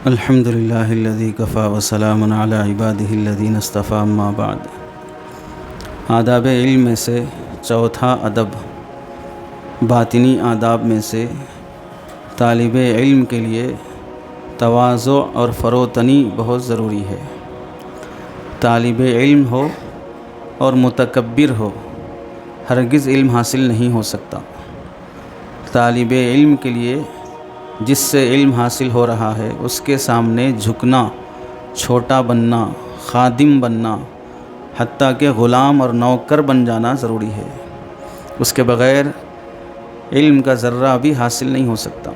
الحمدللہ الذی کفا وسلام علی عبادہ الذین اصطفیٰ اما بعد۔ آداب علم میں سے چوتھا ادب باطنی آداب میں سے طالب علم کے لیے تواضع اور فروتنی بہت ضروری ہے۔ طالب علم ہو اور متکبر ہو ہرگز علم حاصل نہیں ہو سکتا۔ طالب علم کے لیے جس سے علم حاصل ہو رہا ہے اس کے سامنے جھکنا، چھوٹا بننا، خادم بننا، حتیٰ کہ غلام اور نوکر بن جانا ضروری ہے۔ اس کے بغیر علم کا ذرہ بھی حاصل نہیں ہو سکتا۔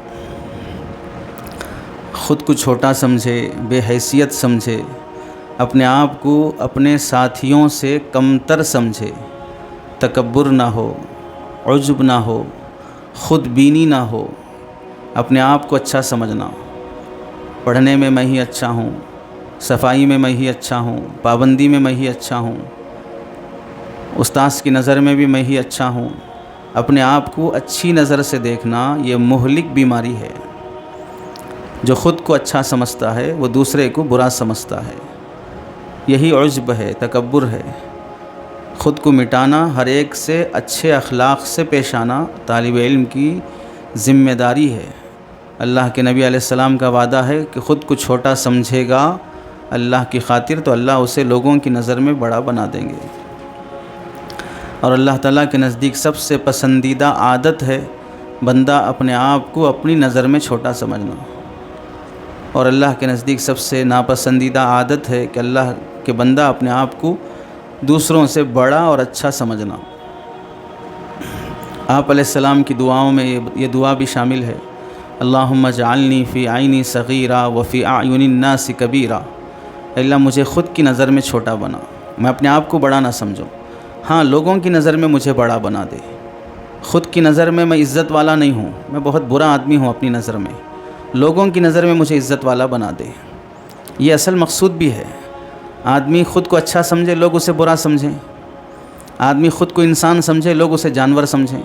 خود کو چھوٹا سمجھے، بے حیثیت سمجھے، اپنے آپ کو اپنے ساتھیوں سے کمتر سمجھے، تکبر نہ ہو، عجب نہ ہو، خود بینی نہ ہو، اپنے آپ کو اچھا سمجھنا، پڑھنے میں میں ہی اچھا ہوں، صفائی میں میں ہی اچھا ہوں، پابندی میں میں ہی اچھا ہوں، استاذ کی نظر میں بھی میں ہی اچھا ہوں، اپنے آپ کو اچھی نظر سے دیکھنا یہ مہلک بیماری ہے۔ جو خود کو اچھا سمجھتا ہے وہ دوسرے کو برا سمجھتا ہے، یہی عجب ہے، تکبر ہے۔ خود کو مٹانا، ہر ایک سے اچھے اخلاق سے پیش آنا طالب علم کی ذمہ داری ہے۔ اللہ کے نبی علیہ السلام کا وعدہ ہے کہ خود کو چھوٹا سمجھے گا اللہ کی خاطر تو اللہ اسے لوگوں کی نظر میں بڑا بنا دیں گے۔ اور اللہ تعالیٰ کے نزدیک سب سے پسندیدہ عادت ہے بندہ اپنے آپ کو اپنی نظر میں چھوٹا سمجھنا، اور اللہ کے نزدیک سب سے ناپسندیدہ عادت ہے کہ اللہ کے بندہ اپنے آپ کو دوسروں سے بڑا اور اچھا سمجھنا۔ آپ علیہ السلام کی دعاؤں میں یہ دعا بھی شامل ہے، اللہم اجعلنی فی عینی صغیرا وفی اعین الناس کبیرا۔ اللہ مجھے خود کی نظر میں چھوٹا بنا، میں اپنے آپ کو بڑا نہ سمجھوں، ہاں لوگوں کی نظر میں مجھے بڑا بنا دے۔ خود کی نظر میں میں عزت والا نہیں ہوں، میں بہت برا آدمی ہوں اپنی نظر میں، لوگوں کی نظر میں مجھے عزت والا بنا دے۔ یہ اصل مقصود بھی ہے۔ آدمی خود کو اچھا سمجھے، لوگ اسے برا سمجھیں۔ آدمی خود کو انسان سمجھے، لوگ اسے جانور سمجھیں۔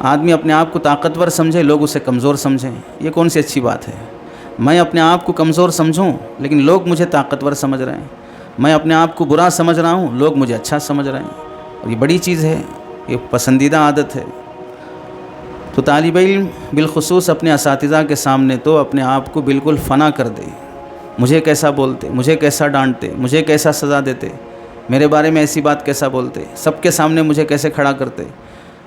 آدمی اپنے آپ کو طاقتور سمجھے، لوگ اسے کمزور سمجھیں۔ یہ کون سی اچھی بات ہے؟ میں اپنے آپ کو کمزور سمجھوں لیکن لوگ مجھے طاقتور سمجھ رہے ہیں، میں اپنے آپ کو برا سمجھ رہا ہوں، لوگ مجھے اچھا سمجھ رہے ہیں، اور یہ بڑی چیز ہے، یہ پسندیدہ عادت ہے۔ تو طالب علم بالخصوص اپنے اساتذہ کے سامنے تو اپنے آپ کو بالکل فنا کر دے، مجھے کیسا بولتے، مجھے کیسا ڈانٹتے، مجھے کیسا سزا دیتے، میرے بارے میں ایسی بات کیسا بولتے، سب کے سامنے مجھے کیسے کھڑا کرتے۔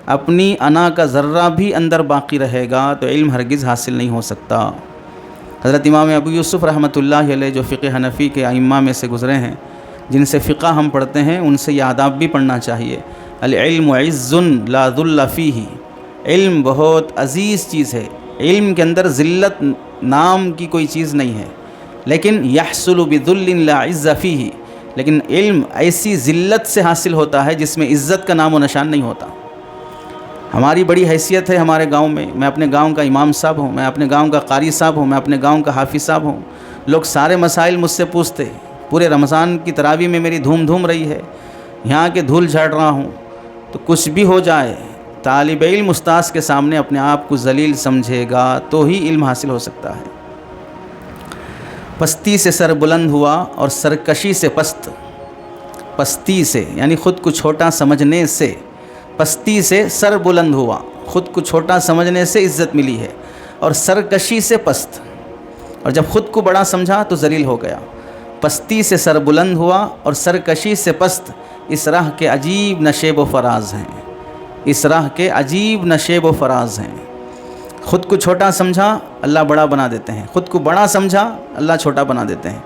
اپنی انا کا ذرہ بھی اندر باقی رہے گا تو علم ہرگز حاصل نہیں ہو سکتا۔ حضرت امام ابو یوسف رحمۃ اللہ علیہ جو فقہ حنفی کے ائمہ میں سے گزرے ہیں، جن سے فقہ ہم پڑھتے ہیں، ان سے یہ آداب بھی پڑھنا چاہیے۔ العلم عز لا ذل فیہ، علم بہت عزیز چیز ہے، علم کے اندر ذلت نام کی کوئی چیز نہیں ہے، لیکن یحصل بذل لا عز فیہ، لیکن علم ایسی ذلت سے حاصل ہوتا ہے جس میں عزت کا نام و نشان نہیں ہوتا۔ ہماری بڑی حیثیت ہے ہمارے گاؤں میں اپنے گاؤں کا امام صاحب ہوں، میں اپنے گاؤں کا قاری صاحب ہوں، میں اپنے گاؤں کا حافظ صاحب ہوں، لوگ سارے مسائل مجھ سے پوچھتے، پورے رمضان کی تراویح میں میری دھوم رہی ہے، یہاں کے دھول جھاڑ رہا ہوں، تو کچھ بھی ہو جائے طالب علم استاذ کے سامنے اپنے آپ کو ذلیل سمجھے گا تو ہی علم حاصل ہو سکتا ہے۔ پستی سے سر بلند ہوا اور سرکشی سے پستی سے یعنی خود کو چھوٹا سمجھنے سے، پستی سے سر بلند ہوا، خود کو چھوٹا سمجھنے سے عزت ملی ہے، اور سرکشی سے پست، اور جب خود کو بڑا سمجھا تو ذلیل ہو گیا۔ پستی سے سر بلند ہوا اور سرکشی سے پست، اس راہ کے عجیب نشیب و فراز ہیں، اس راہ کے عجیب نشیب و فراز ہیں۔ خود کو چھوٹا سمجھا اللہ بڑا بنا دیتے ہیں، خود کو بڑا سمجھا اللہ چھوٹا بنا دیتے ہیں۔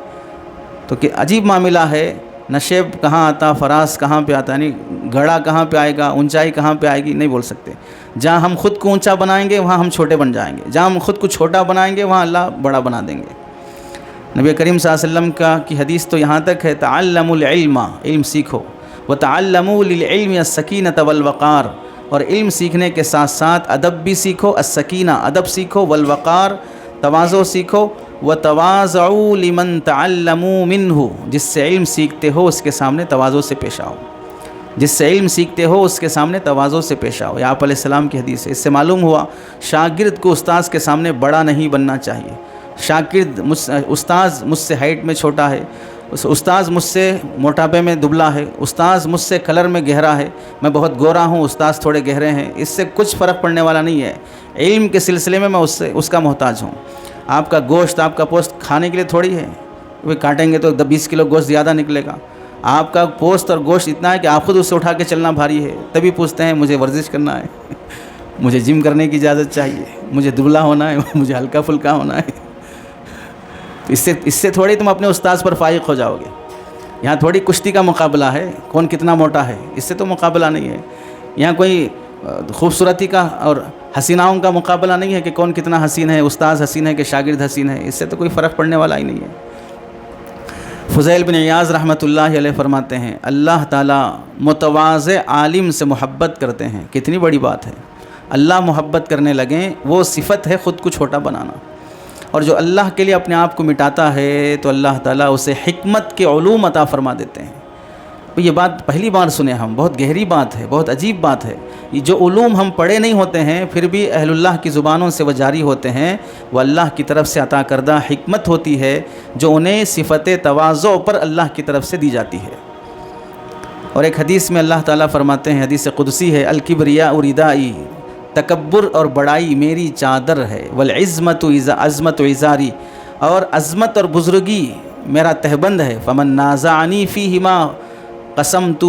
تو کہ عجیب معاملہ ہے، نشیب کہاں آتا، فراز کہاں پہ آتا، یعنی گڑھا کہاں پہ آئے گا، اونچائی کہاں پہ آئے گی، نہیں بول سکتے۔ جہاں ہم خود کو اونچا بنائیں گے وہاں ہم چھوٹے بن جائیں گے، جہاں ہم خود کو چھوٹا بنائیں گے وہاں اللہ بڑا بنا دیں گے۔ نبی کریم صلی اللہ علیہ وسلم کی حدیث تو یہاں تک ہے، تعلموا العلم، علم سیکھو، وتعلموا للعلم السکینۃ والوقار، اور علم سیکھنے کے ساتھ ساتھ ادب بھی سیکھو، السکینہ ادب سیکھو، والوقار تواضع سیکھو، وتواضعوا لمن تعلموا منہ، جس سے علم سیکھتے ہو اس کے سامنے تواضع سے پیش آؤ، جس سے علم سیکھتے ہو اس کے سامنے تواضع سے پیش آؤ۔ یہ آپ علیہ السلام کی حدیث ہے۔ اس سے معلوم ہوا شاگرد کو استاذ کے سامنے بڑا نہیں بننا چاہیے، شاگرد استاذ مجھ سے ہائٹ میں چھوٹا ہے، استاذ مجھ سے موٹاپے میں دبلا ہے، استاذ مجھ سے کلر میں گہرا ہے، میں بہت گورا ہوں، استاذ تھوڑے گہرے ہیں، اس سے کچھ فرق پڑنے والا نہیں ہے۔ علم کے سلسلے میں اس کا محتاج ہوں۔ آپ کا گوشت، آپ کا پوست کھانے کے لیے تھوڑی ہے، وہ کاٹیں گے تو 20 کلو گوشت زیادہ نکلے گا۔ آپ کا پوست اور گوشت اتنا ہے کہ آپ خود اسے اٹھا کے چلنا بھاری ہے، تبھی پوچھتے ہیں مجھے ورزش کرنا ہے، مجھے جم کرنے کی اجازت چاہیے، مجھے دبلا ہونا ہے، مجھے ہلکا پھلکا ہونا ہے۔ تو اس سے تھوڑی تم اپنے استاذ پر فائق ہو جاؤ گے۔ یہاں تھوڑی کشتی کا مقابلہ ہے، کون کتنا موٹا ہے، اس سے تو مقابلہ نہیں ہے۔ یہاں کوئی خوبصورتی کا اور حسیناؤں کا مقابلہ نہیں ہے کہ کون کتنا حسین ہے، استاذ حسین ہے کہ شاگرد حسین ہے، اس سے تو کوئی فرق پڑنے والا ہی نہیں ہے۔ فضیل بن عیاض رحمۃ اللہ علیہ فرماتے ہیں اللہ تعالیٰ متواضع عالم سے محبت کرتے ہیں۔ کتنی بڑی بات ہے، اللہ محبت کرنے لگیں، وہ صفت ہے خود کو چھوٹا بنانا۔ اور جو اللہ کے لیے اپنے آپ کو مٹاتا ہے تو اللہ تعالیٰ اسے حکمت کے علوم عطا فرما دیتے ہیں۔ یہ بات پہلی بار سنے ہم، بہت گہری بات ہے، بہت عجیب بات ہے۔ یہ جو علوم ہم پڑھے نہیں ہوتے ہیں پھر بھی اہل اللہ کی زبانوں سے وہ جاری ہوتے ہیں، وہ اللہ کی طرف سے عطا کردہ حکمت ہوتی ہے جو انہیں صفت تواضع پر اللہ کی طرف سے دی جاتی ہے۔ اور ایک حدیث میں اللہ تعالیٰ فرماتے ہیں، حدیث قدسی ہے، الکبریاء ردائی، تکبر اور بڑائی میری چادر ہے، والعظمت عظمت ازاری، اور عظمت اور بزرگی میرا تہبند ہے، فمن نازعنی فیہما قسمتہ،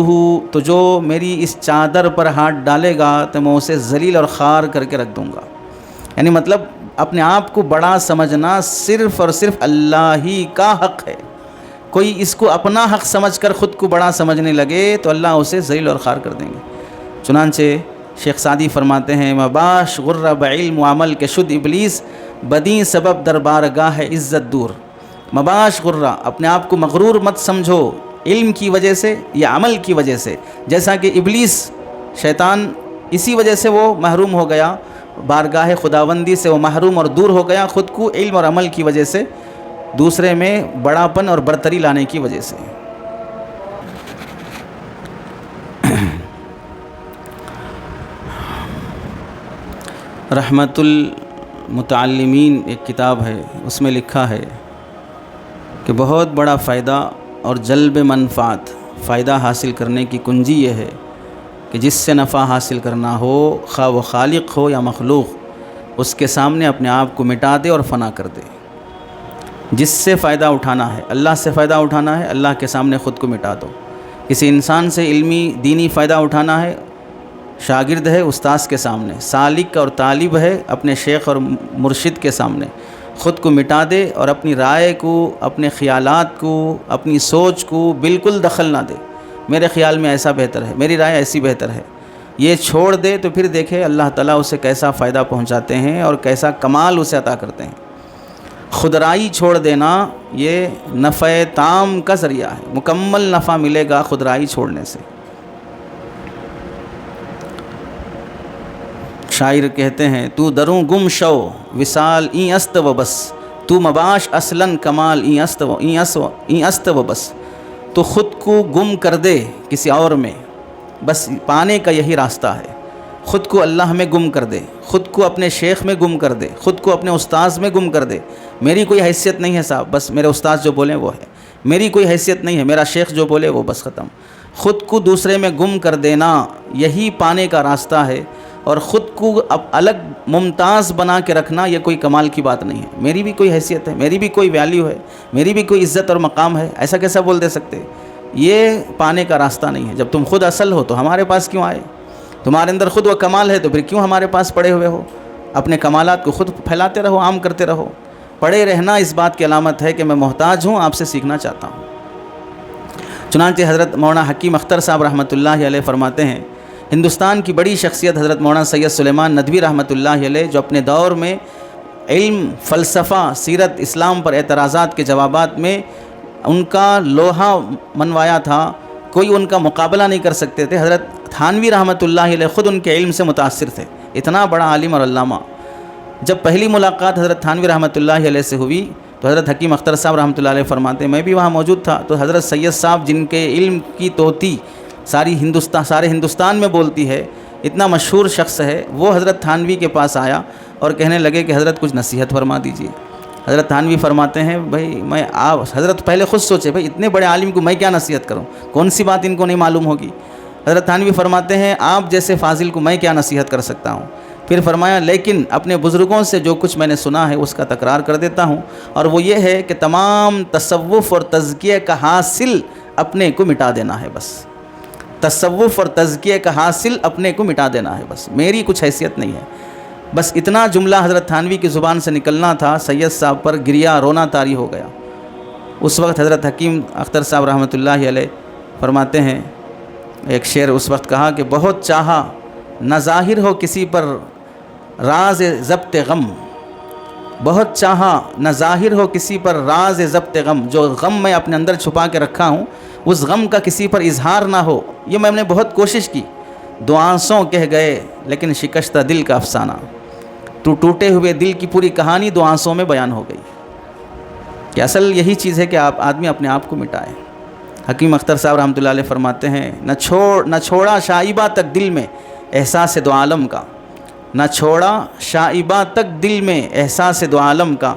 تو جو میری اس چادر پر ہاتھ ڈالے گا تو میں اسے ذلیل اور خوار کر کے رکھ دوں گا۔ یعنی مطلب اپنے آپ کو بڑا سمجھنا صرف اور صرف اللہ ہی کا حق ہے۔ کوئی اس کو اپنا حق سمجھ کر خود کو بڑا سمجھنے لگے تو اللہ اسے ذلیل اور خوار کر دیں گے۔ چنانچہ شیخ سعدی فرماتے ہیں مباش غرہ بعلم و عمل کے شد ابلیس، بدیں سبب دربارگاہ عزت دور۔ مباش غرہ، اپنے آپ کو مغرور مت سمجھو علم کی وجہ سے یا عمل کی وجہ سے، جیسا کہ ابلیس شیطان اسی وجہ سے وہ محروم ہو گیا، بارگاہ خداوندی سے وہ محروم اور دور ہو گیا، خود کو علم اور عمل کی وجہ سے، دوسرے میں بڑاپن اور برتری لانے کی وجہ سے۔ رحمت المتعلمین ایک کتاب ہے، اس میں لکھا ہے کہ بہت بڑا فائدہ اور جلب منفعت، فائدہ حاصل کرنے کی کنجی یہ ہے کہ جس سے نفع حاصل کرنا ہو، خواہ وہ خالق ہو یا مخلوق، اس کے سامنے اپنے آپ کو مٹا دے اور فنا کر دے۔ جس سے فائدہ اٹھانا ہے، اللہ سے فائدہ اٹھانا ہے، اللہ کے سامنے خود کو مٹا دو۔ کسی انسان سے علمی دینی فائدہ اٹھانا ہے، شاگرد ہے استاذ کے سامنے، سالک اور طالب ہے اپنے شیخ اور مرشد کے سامنے، خود کو مٹا دے اور اپنی رائے کو، اپنے خیالات کو، اپنی سوچ کو بالکل دخل نہ دے۔ میرے خیال میں ایسا بہتر ہے، میری رائے ایسی بہتر ہے، یہ چھوڑ دے تو پھر دیکھے اللہ تعالیٰ اسے کیسا فائدہ پہنچاتے ہیں اور کیسا کمال اسے عطا کرتے ہیں۔ خودرائی چھوڑ دینا یہ نفع تام کا ذریعہ ہے، مکمل نفع ملے گا خودرائی چھوڑنے سے۔ شاعر کہتے ہیں تو دروں گم شو وصال این است و بس، تو مباش اصلاً کمال این است و بس، تو خود کو گم کر دے کسی اور میں، بس پانے کا یہی راستہ ہے۔ خود کو اللہ میں گم کر دے، خود کو اپنے شیخ میں گم کر دے، خود کو اپنے استاذ میں گم کر دے۔ میری کوئی حیثیت نہیں ہے صاحب، بس میرے استاذ جو بولیں وہ ہے، میری کوئی حیثیت نہیں ہے، میرا شیخ جو بولے وہ بس ختم۔ خود کو دوسرے میں گم کر دینا یہی پانے کا راستہ ہے، اور خود کو اب الگ ممتاز بنا کے رکھنا یہ کوئی کمال کی بات نہیں ہے۔ میری بھی کوئی حیثیت ہے، میری بھی کوئی ویلیو ہے، میری بھی کوئی عزت اور مقام ہے، ایسا کیسا بول دے سکتے؟ یہ پانے کا راستہ نہیں ہے۔ جب تم خود اصل ہو تو ہمارے پاس کیوں آئے؟ تمہارے اندر خود وہ کمال ہے تو پھر کیوں ہمارے پاس پڑے ہوئے ہو؟ اپنے کمالات کو خود پھیلاتے رہو، عام کرتے رہو۔ پڑے رہنا اس بات کی علامت ہے کہ میں محتاج ہوں، آپ سے سیکھنا چاہتا ہوں۔ چنانچہ حضرت مولانا حکیم اختر صاحب رحمۃ اللہ علیہ فرماتے ہیں ہندوستان کی بڑی شخصیت حضرت مولانا سید سلیمان ندوی رحمۃ اللہ علیہ، جو اپنے دور میں علم، فلسفہ، سیرت، اسلام پر اعتراضات کے جوابات میں ان کا لوہا منوایا تھا، کوئی ان کا مقابلہ نہیں کر سکتے تھے۔ حضرت تھانوی رحمۃ اللہ علیہ خود ان کے علم سے متاثر تھے، اتنا بڑا عالم اور علامہ۔ جب پہلی ملاقات حضرت تھانوی رحمۃ اللہ علیہ سے ہوئی تو حضرت حکیم اختر صاحب رحمۃ اللہ علیہ فرماتے ہیں میں بھی وہاں موجود تھا، تو حضرت سید صاحب جن کے علم کی توتی سارے ہندوستان میں بولتی ہے، اتنا مشہور شخص ہے، وہ حضرت تھانوی کے پاس آیا اور کہنے لگے کہ حضرت کچھ نصیحت فرما دیجیے۔ حضرت تھانوی فرماتے ہیں بھائی میں آپ حضرت پہلے خود سوچے بھائی اتنے بڑے عالم کو میں کیا نصیحت کروں، کون سی بات ان کو نہیں معلوم ہوگی۔ حضرت تھانوی فرماتے ہیں آپ جیسے فاضل کو میں کیا نصیحت کر سکتا ہوں۔ پھر فرمایا لیکن اپنے بزرگوں سے جو کچھ میں نے سنا ہے اس کا تکرار کر دیتا ہوں، اور وہ یہ ہے کہ تمام تصوف اور تزکیہ کا حاصل اپنے کو مٹا دینا ہے بس۔ تصوف اور تزکیہ کا حاصل اپنے کو مٹا دینا ہے بس، میری کچھ حیثیت نہیں ہے۔ بس اتنا جملہ حضرت تھانوی کی زبان سے نکلنا تھا، سید صاحب پر گریا رونا طاری ہو گیا۔ اس وقت حضرت حکیم اختر صاحب رحمۃ اللہ علیہ فرماتے ہیں، ایک شعر اس وقت کہا کہ بہت چاہا نہ ظاہر ہو کسی پر راز ضبط غم، بہت چاہا نہ ظاہر ہو کسی پر راز ضبط غم، جو غم میں اپنے اندر چھپا کے رکھا ہوں اس غم کا کسی پر اظہار نہ ہو۔ یہ میں نے بہت کوشش کی، دو آنسوں کہہ گئے لیکن شکستہ دل کا افسانہ، ٹوٹے ہوئے دل کی پوری کہانی دو آنسوں میں بیان ہو گئی۔ کہ اصل یہی چیز ہے کہ آدمی اپنے آپ کو مٹائے۔ حکیم اختر صاحب رحمۃ اللہ علیہ فرماتے ہیں نہ چھوڑا شائبہ تک دل میں احساس دو عالم کا، نہ چھوڑا شائبہ تک دل میں احساس دو عالم کا،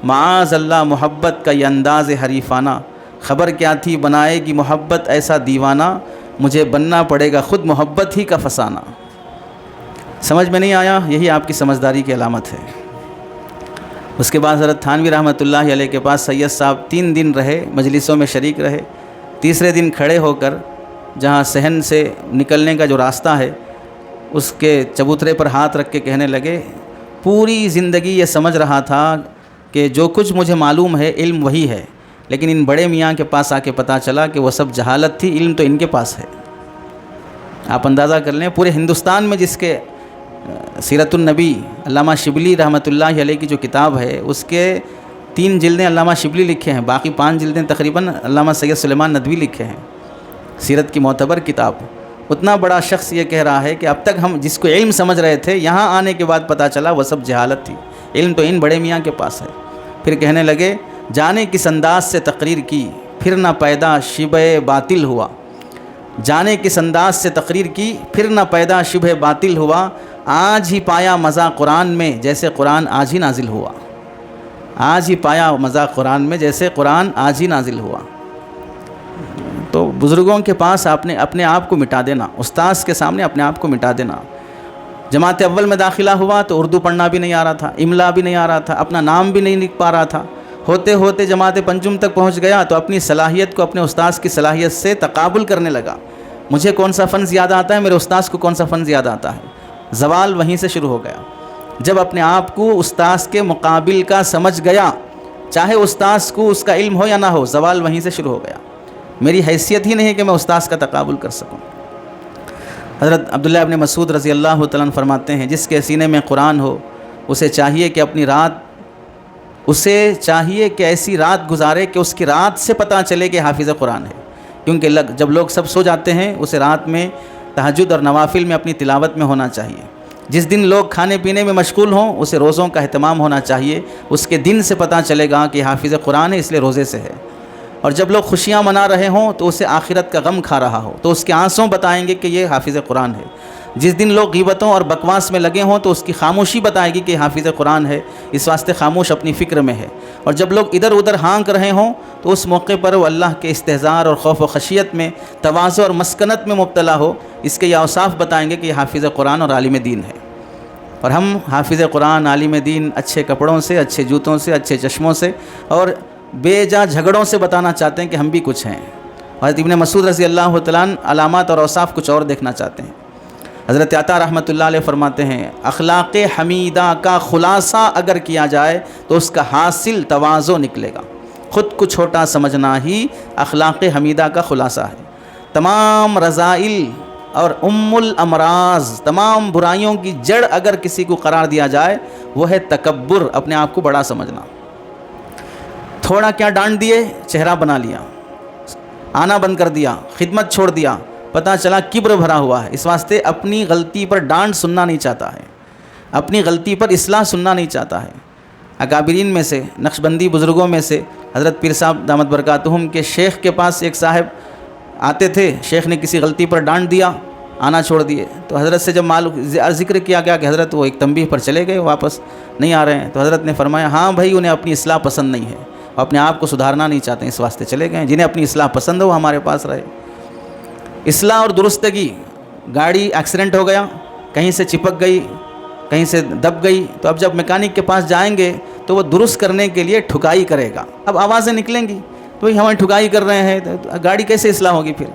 معاذ اللہ محبت کا یہ انداز حریفانہ، خبر کیا تھی بنائے گی محبت ایسا دیوانہ، مجھے بننا پڑے گا خود محبت ہی کا فسانہ۔ سمجھ میں نہیں آیا؟ یہی آپ کی سمجھداری کی علامت ہے۔ اس کے بعد حضرت تھانوی رحمۃ اللہ علیہ کے پاس سید صاحب 3 دن رہے، مجلسوں میں شریک رہے۔ تیسرے دن کھڑے ہو کر جہاں صحن سے نکلنے کا جو راستہ ہے اس کے چبوترے پر ہاتھ رکھ کے کہنے لگے پوری زندگی یہ سمجھ رہا تھا کہ جو کچھ مجھے معلوم ہے علم وہی ہے، لیکن ان بڑے میاں کے پاس آ کے پتہ چلا کہ وہ سب جہالت تھی، علم تو ان کے پاس ہے۔ آپ اندازہ کر لیں پورے ہندوستان میں جس کے سیرت النبی علامہ شبلی رحمۃ اللہ علیہ کی جو کتاب ہے اس کے 3 جلدیں علامہ شبلی لکھے ہیں، باقی 5 جلدیں تقریباً علامہ سید سلیمان ندوی لکھے ہیں، سیرت کی معتبر کتاب۔ اتنا بڑا شخص یہ کہہ رہا ہے کہ اب تک ہم جس کو علم سمجھ رہے تھے یہاں آنے کے بعد پتہ چلا وہ سب جہالت تھی، علم تو ان بڑے میاں کے پاس ہے۔ پھر کہنے لگے جانے کس انداز سے تقریر کی پھر نہ پیدا شبہ باطل ہوا، جانے کس انداز سے تقریر کی پھر نہ پیدا شبہ باطل ہوا، آج ہی پایا مزہ قرآن میں جیسے قرآن آج ہی نازل ہوا، آج ہی پایا مزہ قرآن میں جیسے قرآن آج ہی نازل ہوا۔ تو بزرگوں کے پاس اپنے آپ کو مٹا دینا، استاذ کے سامنے اپنے آپ کو مٹا دینا۔ جماعت اول میں داخلہ ہوا تو اردو پڑھنا بھی نہیں آ رہا تھا، املا بھی نہیں آ رہا تھا، اپنا نام بھی نہیں لکھ پا رہا تھا۔ ہوتے ہوتے جماعت پنجم تک پہنچ گیا تو اپنی صلاحیت کو اپنے استاذ کی صلاحیت سے تقابل کرنے لگا، مجھے کون سا فن زیادہ آتا ہے، میرے استاذ کو کون سا فن زیادہ آتا ہے۔ زوال وہیں سے شروع ہو گیا۔ جب اپنے آپ کو استاذ کے مقابل کا سمجھ گیا، چاہے استاذ کو اس کا علم ہو یا نہ ہو، زوال وہیں سے شروع ہو گیا۔ میری حیثیت ہی نہیں ہے کہ میں استاذ کا تقابل کر سکوں۔ حضرت عبداللہ ابن مسعود رضی اللہ تعالیٰ عنہ فرماتے ہیں جس کے سینے میں قرآن ہو اسے چاہیے کہ ایسی رات گزارے کہ اس کی رات سے پتہ چلے کہ حافظ قرآن ہے، کیونکہ جب لوگ سب سو جاتے ہیں اسے رات میں تہجد اور نوافل میں اپنی تلاوت میں ہونا چاہیے۔ جس دن لوگ کھانے پینے میں مشغول ہوں اسے روزوں کا اہتمام ہونا چاہیے، اس کے دن سے پتہ چلے گا کہ حافظ قرآن ہے اس لیے روزے سے ہے۔ اور جب لوگ خوشیاں منا رہے ہوں تو اسے آخرت کا غم کھا رہا ہو تو اس کے آنسوں بتائیں گے کہ یہ حافظ قرآن ہے۔ جس دن لوگ غیبتوں اور بکواس میں لگے ہوں تو اس کی خاموشی بتائے گی کہ حافظ قرآن ہے، اس واسطے خاموش اپنی فکر میں ہے۔ اور جب لوگ ادھر ادھر ہانک رہے ہوں تو اس موقع پر وہ اللہ کے استحضار اور خوف و خشیت میں، تواضع اور مسکنت میں مبتلا ہو، اس کے یہ اوصاف بتائیں گے کہ یہ حافظ قرآن اور عالم دین ہے۔ اور ہم حافظ قرآن، عالم دین اچھے کپڑوں سے، اچھے جوتوں سے، اچھے چشموں سے اور بے جا جھگڑوں سے بتانا چاہتے ہیں کہ ہم بھی کچھ ہیں۔ حضرت ابن مسعود رضی اللہ تعالیٰ عنہ علامات اور اوصاف کچھ اور دیکھنا چاہتے ہیں۔ حضرت عطا رحمۃ اللہ علیہ فرماتے ہیں اخلاق حمیدہ کا خلاصہ اگر کیا جائے تو اس کا حاصل تواضع نکلے گا، خود کو چھوٹا سمجھنا ہی اخلاق حمیدہ کا خلاصہ ہے۔ تمام رذائل اور الامراض، تمام برائیوں کی جڑ اگر کسی کو قرار دیا جائے وہ ہے تکبر، اپنے آپ کو بڑا سمجھنا۔ تھوڑا کیا ڈانٹ دیے چہرہ بنا لیا، آنا بند کر دیا، خدمت چھوڑ دیا، پتہ چلا کبر بھرا ہوا ہے۔ اس واسطے اپنی غلطی پر ڈانٹ سننا نہیں چاہتا ہے، اپنی غلطی پر اصلاح سننا نہیں چاہتا ہے۔ اکابرین میں سے، نقشبندی بزرگوں میں سے حضرت پیر صاحب دامت برکاتہم کے شیخ کے پاس ایک صاحب آتے تھے، شیخ نے کسی غلطی پر ڈانٹ دیا آنا چھوڑ دیے۔ تو حضرت سے جب ذکر کیا گیا کہ حضرت وہ ایک تنبیہ پر چلے گئے، واپس نہیں آ رہے ہیں، تو حضرت نے فرمایا ہاں بھائی، انہیں اپنی اصلاح پسند نہیں ہے، وہ اپنے آپ کو سدھارنا نہیں چاہتے، اس واسطے چلے گئے۔ جنہیں اپنی اصلاح پسند ہے وہ ہمارے پاس رہے۔ اصلاح اور درستگی، گاڑی ایکسیڈنٹ ہو گیا، کہیں سے چپک گئی، کہیں سے دب گئی، تو اب جب میکینک کے پاس جائیں گے تو وہ درست کرنے کے لیے ٹھکائی کرے گا، اب آوازیں نکلیں گی، تو ہمیں ٹھکائی کر رہے ہیں تو گاڑی کیسے اصلاح ہوگی پھر؟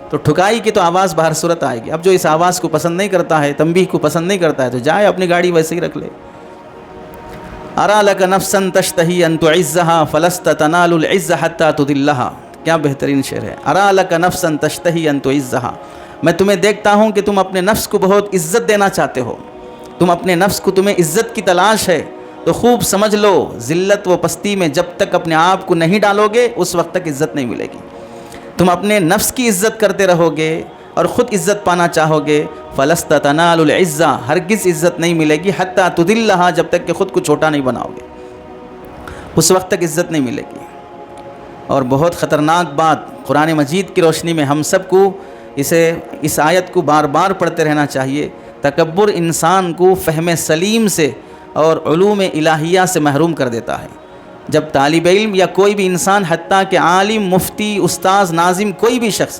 تو ٹھکائی کی تو آواز باہر صورت آئے گی۔ اب جو اس آواز کو پسند نہیں کرتا ہے، تنبیہ کو پسند نہیں کرتا ہے، تو جائے اپنی گاڑی ویسے ہی رکھ لے۔ ارا لک نفسا تشتہی ان تعزھا فلست تنال العز حتی تذلھا، کیا بہترین شعر ہے۔ ارا لک نفسا تشتہی ان تعزھا، میں تمہیں دیکھتا ہوں کہ تم اپنے نفس کو بہت عزت دینا چاہتے ہو، تم اپنے نفس کو، تمہیں عزت کی تلاش ہے، تو خوب سمجھ لو ذلت و پستی میں جب تک اپنے آپ کو نہیں ڈالو گے اس وقت تک عزت نہیں ملے گی۔ تم اپنے نفس کی عزت کرتے رہو گے اور خود عزت پانا چاہو گے، فلست تنال العز، ہرگز عزت نہیں ملے گی، حتی تذلھا، جب تک کہ خود کو چھوٹا نہیں بناؤ گے، اس وقت تک عزت نہیں ملے گی۔ اور بہت خطرناک بات، قرآن مجید کی روشنی میں ہم سب کو اس آیت کو بار بار پڑھتے رہنا چاہیے۔ تکبر انسان کو فہم سلیم سے اور علوم الہیہ سے محروم کر دیتا ہے۔ جب طالب علم یا کوئی بھی انسان، حتیٰ کہ عالم، مفتی، استاذ، ناظم، کوئی بھی شخص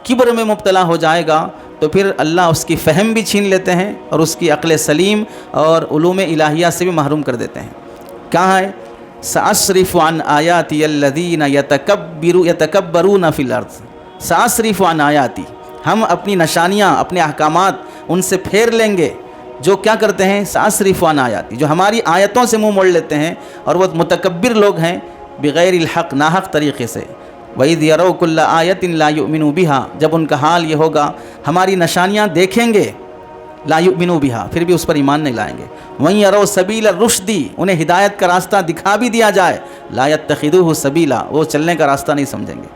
کبر میں مبتلا ہو جائے گا تو پھر اللہ اس کی فہم بھی چھین لیتے ہیں اور اس کی عقل سلیم اور علوم الہیہ سے بھی محروم کر دیتے ہیں۔ کہاں ہے؟ سأصرف عن آیاتی الذین یتکبرون فی الارض، سأصرف عن آیاتی، ہم اپنی نشانیاں، اپنے احکامات ان سے پھیر لیں گے جو کیا کرتے ہیں، سأصرف عن آیاتی، جو ہماری آیتوں سے منہ موڑ لیتے ہیں، اور وہ متکبر لوگ ہیں، بغیر الحق، ناحق طریقے سے۔ وَإِذْ يَرَوْا كُلَّ آیَةٍ لَا يُؤْمِنُوا بِهَا، جب ان کا حال یہ ہوگا، ہماری نشانیاں دیکھیں گے، لا یؤمنوا بها، پھر بھی اس پر ایمان نہیں لائیں گے۔ وَإِنْ يَرَوْا سَبِيلَ الرُّشْدِ، انہیں ہدایت کا راستہ دکھا بھی دیا جائے، لا يَتَّخِذُوهُ سَبِيلًا، وہ چلنے کا راستہ نہیں سمجھیں گے۔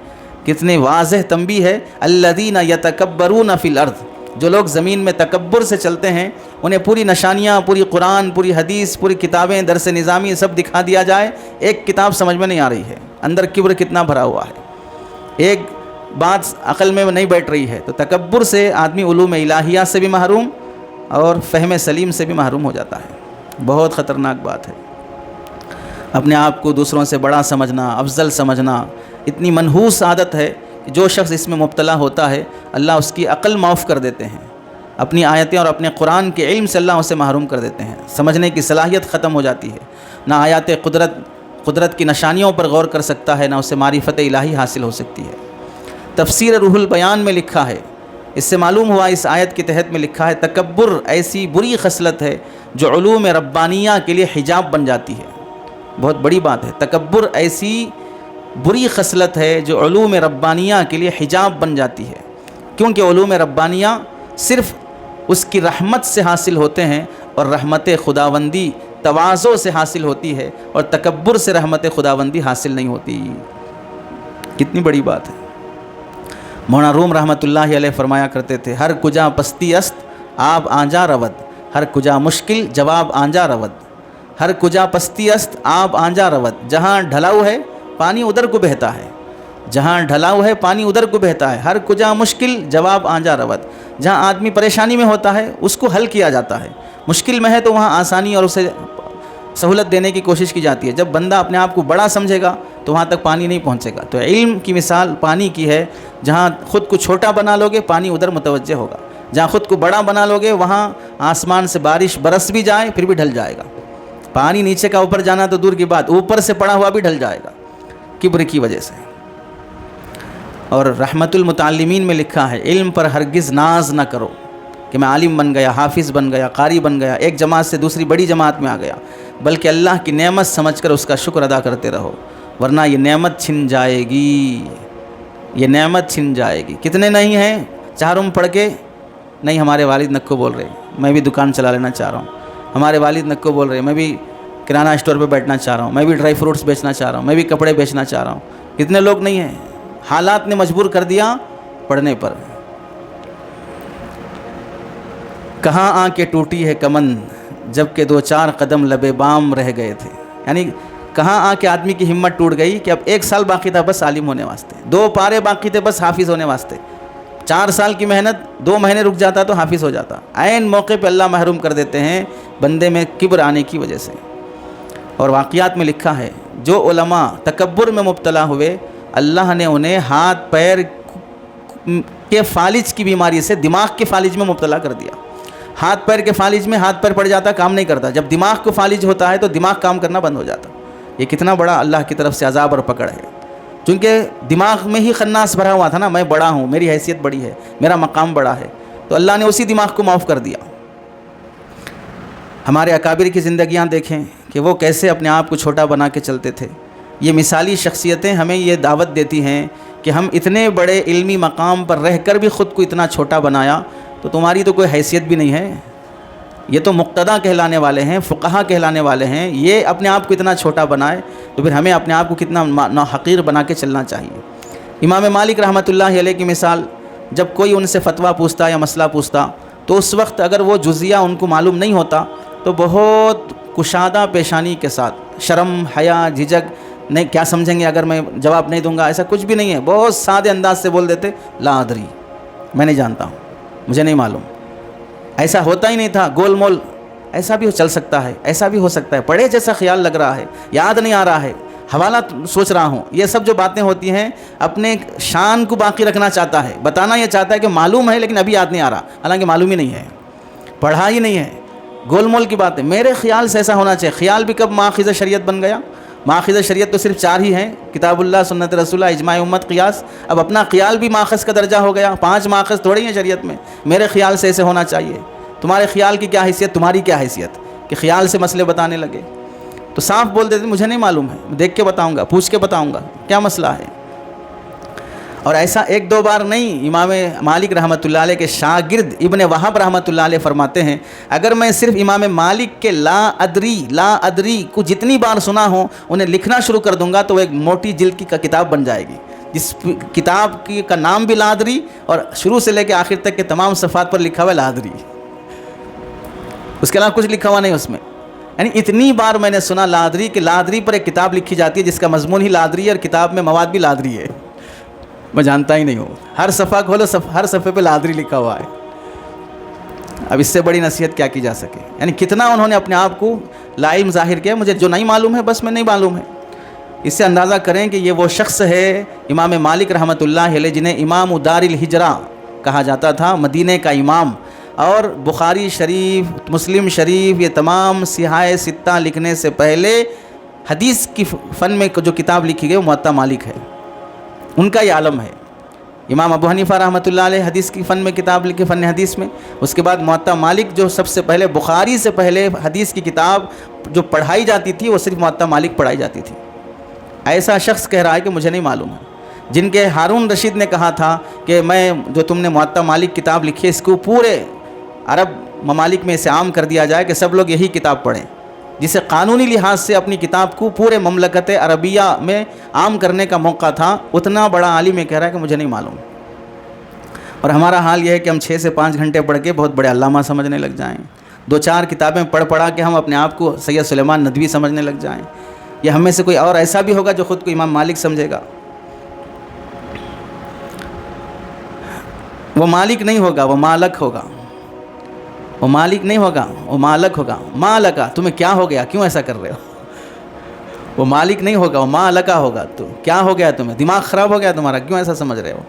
کتنی واضح تنبیہ ہے، الَّذِينَ يَتَكَبَّرُونَ فِي الْأَرْضِ، جو لوگ زمین میں تکبر سے چلتے ہیں، انہیں پوری نشانیاں، پوری قرآن، پوری حدیث، پوری کتابیں، درس نظامی سب دکھا دیا جائے، ایک کتاب سمجھ میں نہیں آ رہی ہے، اندر کبر کتنا بھرا ہوا ہے، ایک بات عقل میں نہیں بیٹھ رہی ہے۔ تو تکبر سے آدمی علوم الہیہ سے بھی محروم اور فہم سلیم سے بھی محروم ہو جاتا ہے۔ بہت خطرناک بات ہے۔ اپنے آپ کو دوسروں سے بڑا سمجھنا، افضل سمجھنا، اتنی منحوس عادت ہے کہ جو شخص اس میں مبتلا ہوتا ہے اللہ اس کی عقل معاف کر دیتے ہیں، اپنی آیتیں اور اپنے قرآن کے علم سے اللہ اسے محروم کر دیتے ہیں، سمجھنے کی صلاحیت ختم ہو جاتی ہے، نہ آیات قدرت کی نشانیوں پر غور کر سکتا ہے، نہ اسے معرفت الہی حاصل ہو سکتی ہے۔ تفسیر روح البیان میں لکھا ہے، اس سے معلوم ہوا، اس آیت کے تحت میں لکھا ہے، تکبر ایسی بری خصلت ہے جو علوم ربانیہ کے لیے حجاب بن جاتی ہے۔ بہت بڑی بات ہے، تکبر ایسی بری خصلت ہے جو علوم ربانیہ کے لیے حجاب بن جاتی ہے، کیونکہ علوم ربانیہ صرف اس کی رحمت سے حاصل ہوتے ہیں، اور رحمت خداوندی تواضع سے حاصل ہوتی ہے، اور تکبر سے رحمت خداوندی حاصل نہیں ہوتی۔ کتنی بڑی بات ہے۔ مولانا روم رحمۃ اللہ علیہ فرمایا کرتے تھے، ہر کجا پستی است آب آنجا رود، ہر کجا مشکل جواب آنجا رود، ہر کجا پستی است آب آنجا رود، جہاں ڈھلاؤ ہے پانی ادھر کو بہتا ہے، جہاں ڈھلاؤ ہے پانی ادھر کو بہتا ہے، ہر کجا مشکل جواب آنجا رود، جہاں آدمی پریشانی میں ہوتا ہے اس کو حل کیا جاتا ہے، مشکل میں ہے تو وہاں آسانی اور اسے سہولت دینے کی کوشش کی جاتی ہے۔ جب بندہ اپنے آپ کو بڑا سمجھے گا تو وہاں تک پانی نہیں پہنچے گا۔ تو علم کی مثال پانی کی ہے، جہاں خود کو چھوٹا بنا لو گے پانی ادھر متوجہ ہوگا، جہاں خود کو بڑا بنا لو گے وہاں آسمان سے بارش برس بھی جائے پھر بھی ڈھل جائے گا۔ پانی نیچے کا اوپر جانا تو دور کی بات، اوپر سے پڑا ہوا بھی ڈھل جائے گا کبر کی وجہ سے۔ اور رحمت المتعلمین میں لکھا ہے، علم پر ہرگز ناز نہ کرو کہ میں عالم بن گیا، حافظ بن گیا، قاری بن گیا، ایک جماعت سے دوسری بڑی جماعت میں آ گیا، بلکہ اللہ کی نعمت سمجھ کر اس کا شکر ادا کرتے رہو، ورنہ یہ نعمت چھن جائے گی، یہ نعمت چھن جائے گی۔ کتنے نہیں ہیں 4 روم پڑھ کے، نہیں ہمارے والد نکو بول رہے، میں بھی دکان چلا لینا چاہ رہا ہوں، ہمارے والد نکو بول رہے، میں بھی کرانہ اسٹور پہ بیٹھنا چاہ رہا ہوں، میں بھی ڈرائی فروٹس بیچنا چاہ رہا ہوں، میں بھی کپڑے بیچنا چاہ رہا ہوں۔ کتنے لوگ نہیں ہیں، حالات نے مجبور کر دیا پڑھنے پر۔ کہاں آ کے ٹوٹی ہے کمن جب کہ 2-4 قدم لبے بام رہ گئے تھے، یعنی کہاں آ کے آدمی کی ہمت ٹوٹ گئی کہ اب 1 سال باقی تھا بس عالم ہونے واسطے، 2 پارے باقی تھے بس حافظ ہونے واسطے، 4 سال کی محنت 2 مہینے رک جاتا تو حافظ ہو جاتا، عین موقع پہ اللہ محروم کر دیتے ہیں بندے میں کبر آنے کی وجہ سے۔ اور واقعات میں لکھا ہے جو علماء تکبر میں مبتلا ہوئے اللہ نے انہیں ہاتھ پیر کے فالج کی بیماری سے دماغ کے فالج میں مبتلا کر دیا۔ ہاتھ پیر کے فالج میں ہاتھ پیر پڑ جاتا، کام نہیں کرتا، جب دماغ کو فالج ہوتا ہے تو دماغ کام کرنا بند ہو جاتا۔ یہ کتنا بڑا اللہ کی طرف سے عذاب اور پکڑ ہے، چونکہ دماغ میں ہی خناس بھرا ہوا تھا نا، میں بڑا ہوں، میری حیثیت بڑی ہے، میرا مقام بڑا ہے، تو اللہ نے اسی دماغ کو معاف کر دیا۔ ہمارے اکابر کی زندگیاں دیکھیں کہ وہ کیسے اپنے آپ کو چھوٹا بنا کے چلتے تھے۔ یہ مثالی شخصیتیں ہمیں یہ دعوت دیتی ہیں کہ ہم اتنے بڑے علمی مقام پر رہ کر بھی خود کو اتنا چھوٹا بنایا تو تمہاری تو کوئی حیثیت بھی نہیں ہے۔ یہ تو مقتدیٰ کہلانے والے ہیں، فقہا کہلانے والے ہیں، یہ اپنے آپ کو اتنا چھوٹا بنائے تو پھر ہمیں اپنے آپ کو کتنا ناحقیر بنا کے چلنا چاہیے۔ امام مالک رحمۃ اللہ علیہ کی مثال، جب کوئی ان سے فتویٰ پوچھتا یا مسئلہ پوچھتا تو اس وقت اگر وہ جزیہ ان کو معلوم نہیں ہوتا تو بہت کشادہ پیشانی کے ساتھ، شرم حیا جھجک نہیں، کیا سمجھیں گے اگر میں جواب نہیں دوں گا، ایسا کچھ بھی نہیں ہے، بہت سادے انداز سے بول دیتے لا ادری، میں نہیں جانتا ہوں، مجھے نہیں معلوم۔ ایسا ہوتا ہی نہیں تھا، گول مول ایسا بھی چل سکتا ہے، ایسا بھی ہو سکتا ہے، پڑھے جیسا خیال لگ رہا ہے، یاد نہیں آ رہا ہے، حوالہ سوچ رہا ہوں، یہ سب جو باتیں ہوتی ہیں اپنے شان کو باقی رکھنا چاہتا ہے، بتانا یہ چاہتا ہے کہ معلوم ہے لیکن ابھی یاد نہیں آ رہا، حالانکہ معلوم ہی نہیں ہے، پڑھا ہی نہیں ہے، گول مول کی باتیں۔ میرے خیال سے ایسا ہونا چاہیے۔ خیال بھی کب ماخذ شریعت بن گیا؟ ماخذ شریعت تو صرف 4 ہی ہیں، کتاب اللہ، سنت رسول اللہ، اجماع امت، قیاس۔ اب اپنا خیال بھی ماخذ کا درجہ ہو گیا، 5 ماخذ تھوڑی ہیں شریعت میں، میرے خیال سے ایسے ہونا چاہیے۔ تمہارے خیال کی کیا حیثیت، تمہاری کیا حیثیت کہ خیال سے مسئلے بتانے لگے؟ تو صاف بول دیتے مجھے نہیں معلوم ہے، دیکھ کے بتاؤں گا، پوچھ کے بتاؤں گا کیا مسئلہ ہے۔ اور ایسا 1-2 بار نہیں، امام مالک رحمۃ اللہ علیہ کے شاگرد ابن وہب رحمۃ اللہ علیہ فرماتے ہیں اگر میں صرف امام مالک کے لا ادری کو جتنی بار سنا ہوں انہیں لکھنا شروع کر دوں گا تو وہ ایک موٹی جلد کی کتاب بن جائے گی، جس کتاب کا نام بھی لا ادری اور شروع سے لے کے آخر تک کے تمام صفحات پر لکھا ہوا ہے لا ادری، اس کے علاوہ کچھ لکھا ہوا نہیں اس میں۔ یعنی اتنی بار میں نے سنا لا ادری کہ لا ادری پر ایک کتاب لکھی جاتی ہے جس کا مضمون ہی لا ادری ہے اور کتاب میں مواد بھی لا ادری ہے، میں جانتا ہی نہیں ہوں، ہر صفحہ کھولو ہر صفحے پہ لا ادری لکھا ہوا ہے۔ اب اس سے بڑی نصیحت کیا کی جا سکے؟ یعنی کتنا انہوں نے اپنے آپ کو لا علم ظاہر کیا، مجھے جو نہیں معلوم ہے بس میں نہیں معلوم ہے۔ اس سے اندازہ کریں کہ یہ وہ شخص ہے امام مالک رحمۃ اللہ علیہ جنہیں امام دار الہجرہ کہا جاتا تھا، مدینہ کا امام، اور بخاری شریف، مسلم شریف، یہ تمام صحاح ستہ لکھنے سے پہلے حدیث کی فن میں جو کتاب لکھی گئی وہ موطا مالک ہے، ان کا یہ عالم ہے۔ امام ابو حنیفہ رحمۃ اللہ علیہ حدیث کی فن میں کتاب لکھی، فن حدیث میں، اس کے بعد موطا مالک جو سب سے پہلے، بخاری سے پہلے حدیث کی کتاب جو پڑھائی جاتی تھی وہ صرف موطا مالک پڑھائی جاتی تھی۔ ایسا شخص کہہ رہا ہے کہ مجھے نہیں معلوم ہے، جن کے ہارون رشید نے کہا تھا کہ میں جو تم نے موطا مالک کتاب لکھی ہے اس کو پورے عرب ممالک میں اسے عام کر دیا جائے کہ سب لوگ یہی کتاب پڑھیں، جسے قانونی لحاظ سے اپنی کتاب کو پورے مملکت عربیہ میں عام کرنے کا موقع تھا، اتنا بڑا عالم کہہ رہا ہے کہ مجھے نہیں معلوم۔ اور ہمارا حال یہ ہے کہ ہم 6 سے 5 گھنٹے پڑھ کے بہت بڑے علامہ سمجھنے لگ جائیں، 2-4 کتابیں پڑھا کے ہم اپنے آپ کو سید سلیمان ندوی سمجھنے لگ جائیں، یا ہم میں سے کوئی اور ایسا بھی ہوگا جو خود کو امام مالک سمجھے گا۔ وہ مالک نہیں ہوگا، وہ مالک ہوگا، وہ مالک نہیں ہوگا، وہ مالک ہوگا۔ مالکا، تمہیں کیا ہو گیا، کیوں ایسا کر رہے ہو؟ وہ مالک نہیں ہوگا، وہ مالکا ہوگا۔ تو کیا ہو گیا تمہیں، دماغ خراب ہو گیا تمہارا، کیوں ایسا سمجھ رہے ہو؟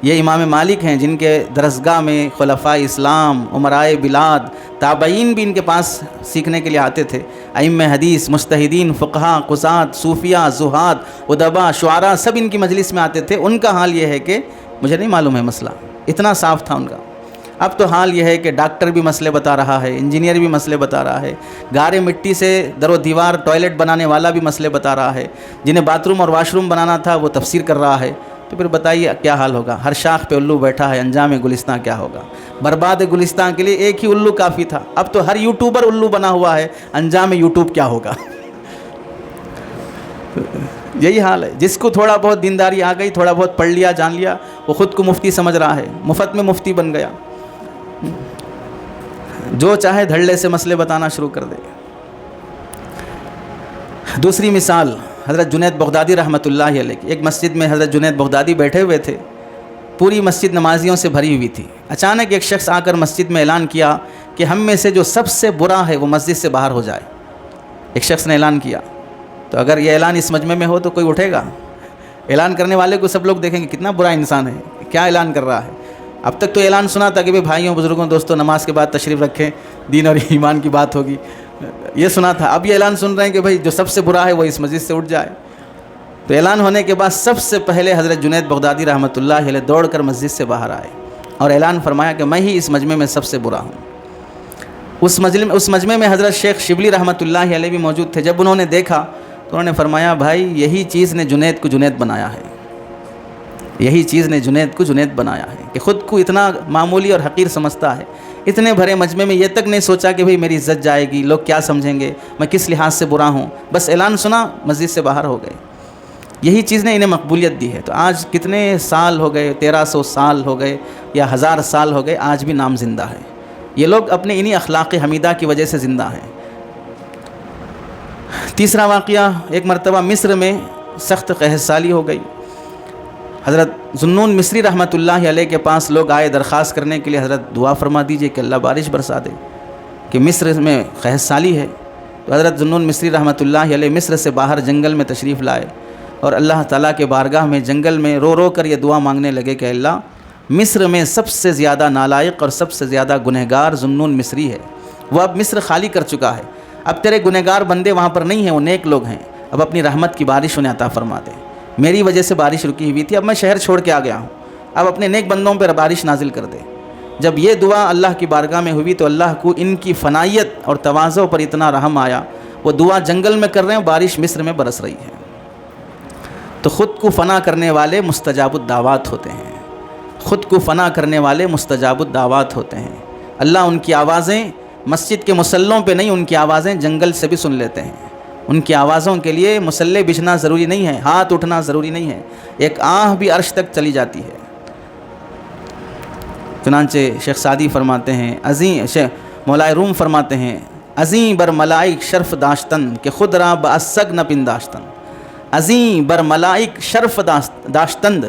یہ امام مالک ہیں جن کے درسگاہ میں خلفائے اسلام، امرائے بلاد، تابعین بھی ان کے پاس سیکھنے کے لیے آتے تھے، ائمہ حدیث، مجتہدین، فقہا، قضات، صوفیہ، زہاد، ادبا، شعراء سب ان کی مجلس میں آتے تھے۔ ان کا حال یہ ہے کہ مجھے نہیں معلوم ہے مسئلہ، اتنا صاف تھا ان کا۔ اب تو حال یہ ہے کہ ڈاکٹر بھی مسئلے بتا رہا ہے، انجینئر بھی مسئلے بتا رہا ہے، گارے مٹی سے در و دیوار ٹوائلٹ بنانے والا بھی مسئلے بتا رہا ہے، جنہیں باتھ روم اور واش روم بنانا تھا وہ تفسیر کر رہا ہے۔ تو پھر بتائیے کیا حال ہوگا؟ ہر شاخ پہ الو بیٹھا ہے، انجام گلستان کیا ہوگا؟ برباد گلستان کے لیے ایک ہی الو کافی تھا، اب تو ہر یوٹیوبر الو بنا ہوا ہے، انجام یوٹیوب کیا ہوگا؟ یہی حال ہے۔ جس کو تھوڑا بہت دینداری آ گئی، تھوڑا بہت پڑھ لیا، جان لیا، وہ خود کو مفتی سمجھ رہا ہے، مفت میں مفتی بن گیا، جو چاہے دھڑلے سے مسئلے بتانا شروع کر دے۔ دوسری مثال حضرت جنید بغدادی رحمۃ اللہ علیہ کی، ایک مسجد میں حضرت جنید بغدادی بیٹھے ہوئے تھے، پوری مسجد نمازیوں سے بھری ہوئی تھی۔ اچانک ایک شخص آ کر مسجد میں اعلان کیا کہ ہم میں سے جو سب سے برا ہے وہ مسجد سے باہر ہو جائے۔ ایک شخص نے اعلان کیا، تو اگر یہ اعلان اس مجمع میں ہو تو کوئی اٹھے گا؟ اعلان کرنے والے کو سب لوگ دیکھیں گے کتنا برا انسان ہے، کیا اعلان کر رہا ہے۔ اب تک تو اعلان سنا تھا کہ بھائیوں بزرگوں دوستوں نماز کے بعد تشریف رکھیں، دین اور ایمان کی بات ہوگی، یہ سنا تھا۔ اب یہ اعلان سن رہے ہیں کہ بھائی جو سب سے برا ہے وہ اس مسجد سے اٹھ جائے۔ تو اعلان ہونے کے بعد سب سے پہلے حضرت جنید بغدادی رحمۃ اللہ علیہ دوڑ کر مسجد سے باہر آئے اور اعلان فرمایا کہ میں ہی اس مجمع میں سب سے برا ہوں۔ اس مجمع میں حضرت شیخ شبلی رحمۃ اللہ علیہ بھی موجود تھے۔ جب انہوں نے دیکھا تو انہوں نے فرمایا بھائی یہی چیز نے جنید کو جنید بنایا ہے، یہی چیز نے جنید کو جنید بنایا ہے کہ خود کو اتنا معمولی اور حقیر سمجھتا ہے۔ اتنے بھرے مجمع میں یہ تک نہیں سوچا کہ بھئی میری عزت جائے گی، لوگ کیا سمجھیں گے، میں کس لحاظ سے برا ہوں، بس اعلان سنا مسجد سے باہر ہو گئے۔ یہی چیز نے انہیں مقبولیت دی ہے۔ تو آج کتنے سال ہو گئے، 1300 سال ہو گئے یا 1000 سال ہو گئے، آج بھی نام زندہ ہے۔ یہ لوگ اپنے انہی اخلاق حمیدہ کی وجہ سے زندہ ہیں۔ تیسرا واقعہ، ایک مرتبہ مصر میں سخت قحط سالی ہو گئی۔ حضرت ذوالنون مصری رحمۃ اللہ علیہ کے پاس لوگ آئے درخواست کرنے کے لیے، حضرت دعا فرما دیجئے کہ اللہ بارش برسا دے کہ مصر میں قحط سالی ہے۔ تو حضرت ذوالنون مصری رحمۃ اللہ علیہ مصر سے باہر جنگل میں تشریف لائے اور اللہ تعالیٰ کے بارگاہ میں جنگل میں رو رو کر یہ دعا مانگنے لگے کہ اللہ مصر میں سب سے زیادہ نالائق اور سب سے زیادہ گنہگار ذوالنون مصری ہے، وہ اب مصر خالی کر چکا ہے، اب تیرے گنہگار بندے وہاں پر نہیں ہیں، وہ نیک لوگ ہیں، اب اپنی رحمت کی بارش انہیں عطا فرما دے۔ میری وجہ سے بارش رکی ہوئی تھی، اب میں شہر چھوڑ کے آ گیا ہوں، اب اپنے نیک بندوں پر بارش نازل کر دے۔ جب یہ دعا اللہ کی بارگاہ میں ہوئی تو اللہ کو ان کی فنائیت اور تواضع پر اتنا رحم آیا، وہ دعا جنگل میں کر رہے ہیں، بارش مصر میں برس رہی ہے۔ تو خود کو فنا کرنے والے مستجاب الدعوات ہوتے ہیں، خود کو فنا کرنے والے مستجاب الدعوات ہوتے ہیں۔ اللہ ان کی آوازیں مسجد کے مصلوں پہ نہیں، ان کی آوازیں جنگل سے بھی سن لیتے ہیں۔ ان کی آوازوں کے لیے مصلے بچھنا ضروری نہیں ہے، ہاتھ اٹھنا ضروری نہیں ہے، ایک آہ بھی عرش تک چلی جاتی ہے۔ چنانچہ شیخ سعدی فرماتے ہیں، مولا روم فرماتے ہیں، عظیم بر ملائک شرف داشتن کہ خود را باسگ نہ پنداشتن، عظیم بر ملائک شرف داشتند،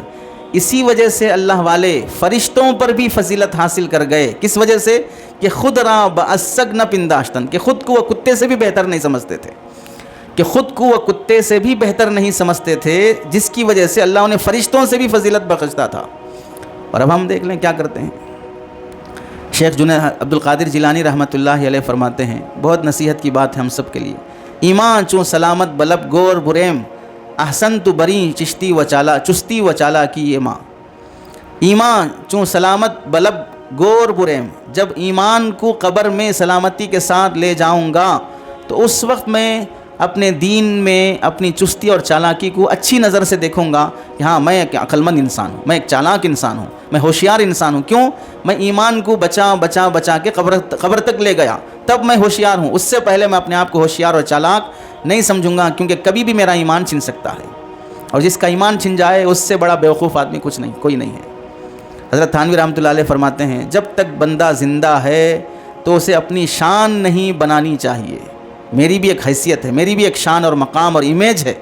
اسی وجہ سے اللہ والے فرشتوں پر بھی فضیلت حاصل کر گئے۔ کس وجہ سے؟ کہ خود را باسگ نہ پنداشتن، کہ خود کو وہ کتے سے بھی بہتر نہیں سمجھتے تھے، کہ خود کو وہ کتے سے بھی بہتر نہیں سمجھتے تھے، جس کی وجہ سے اللہ انہیں فرشتوں سے بھی فضیلت بخشتا تھا۔ اور اب ہم دیکھ لیں کیا کرتے ہیں۔ شیخ جنید عبد القادر جیلانی رحمۃ اللہ علیہ فرماتے ہیں، بہت نصیحت کی بات ہے ہم سب کے لیے، ایمان چوں سلامت بلب گور بریم احسن تو بری چستی و چالا کی یہ ماں، ایمان چوں سلامت بلب گور بریم، جب ایمان کو قبر میں سلامتی کے ساتھ لے جاؤں گا تو اس وقت میں اپنے دین میں اپنی چستی اور چالاکی کو اچھی نظر سے دیکھوں گا کہ ہاں میں ایک عقل مند انسان ہوں، میں ایک چالاک انسان ہوں، میں ہوشیار انسان ہوں۔ کیوں؟ میں ایمان کو بچا کے قبر تک لے گیا، تب میں ہوشیار ہوں۔ اس سے پہلے میں اپنے آپ کو ہوشیار اور چالاک نہیں سمجھوں گا، کیونکہ کبھی بھی میرا ایمان چھن سکتا ہے، اور جس کا ایمان چھن جائے اس سے بڑا بیوقوف آدمی کوئی نہیں ہے۔ حضرت تھانوی رحمۃ اللہ علیہ فرماتے ہیں، جب تک بندہ زندہ ہے تو اسے اپنی شان نہیں بنانی چاہیے۔ میری بھی ایک حیثیت ہے، میری بھی ایک شان اور مقام اور امیج ہے،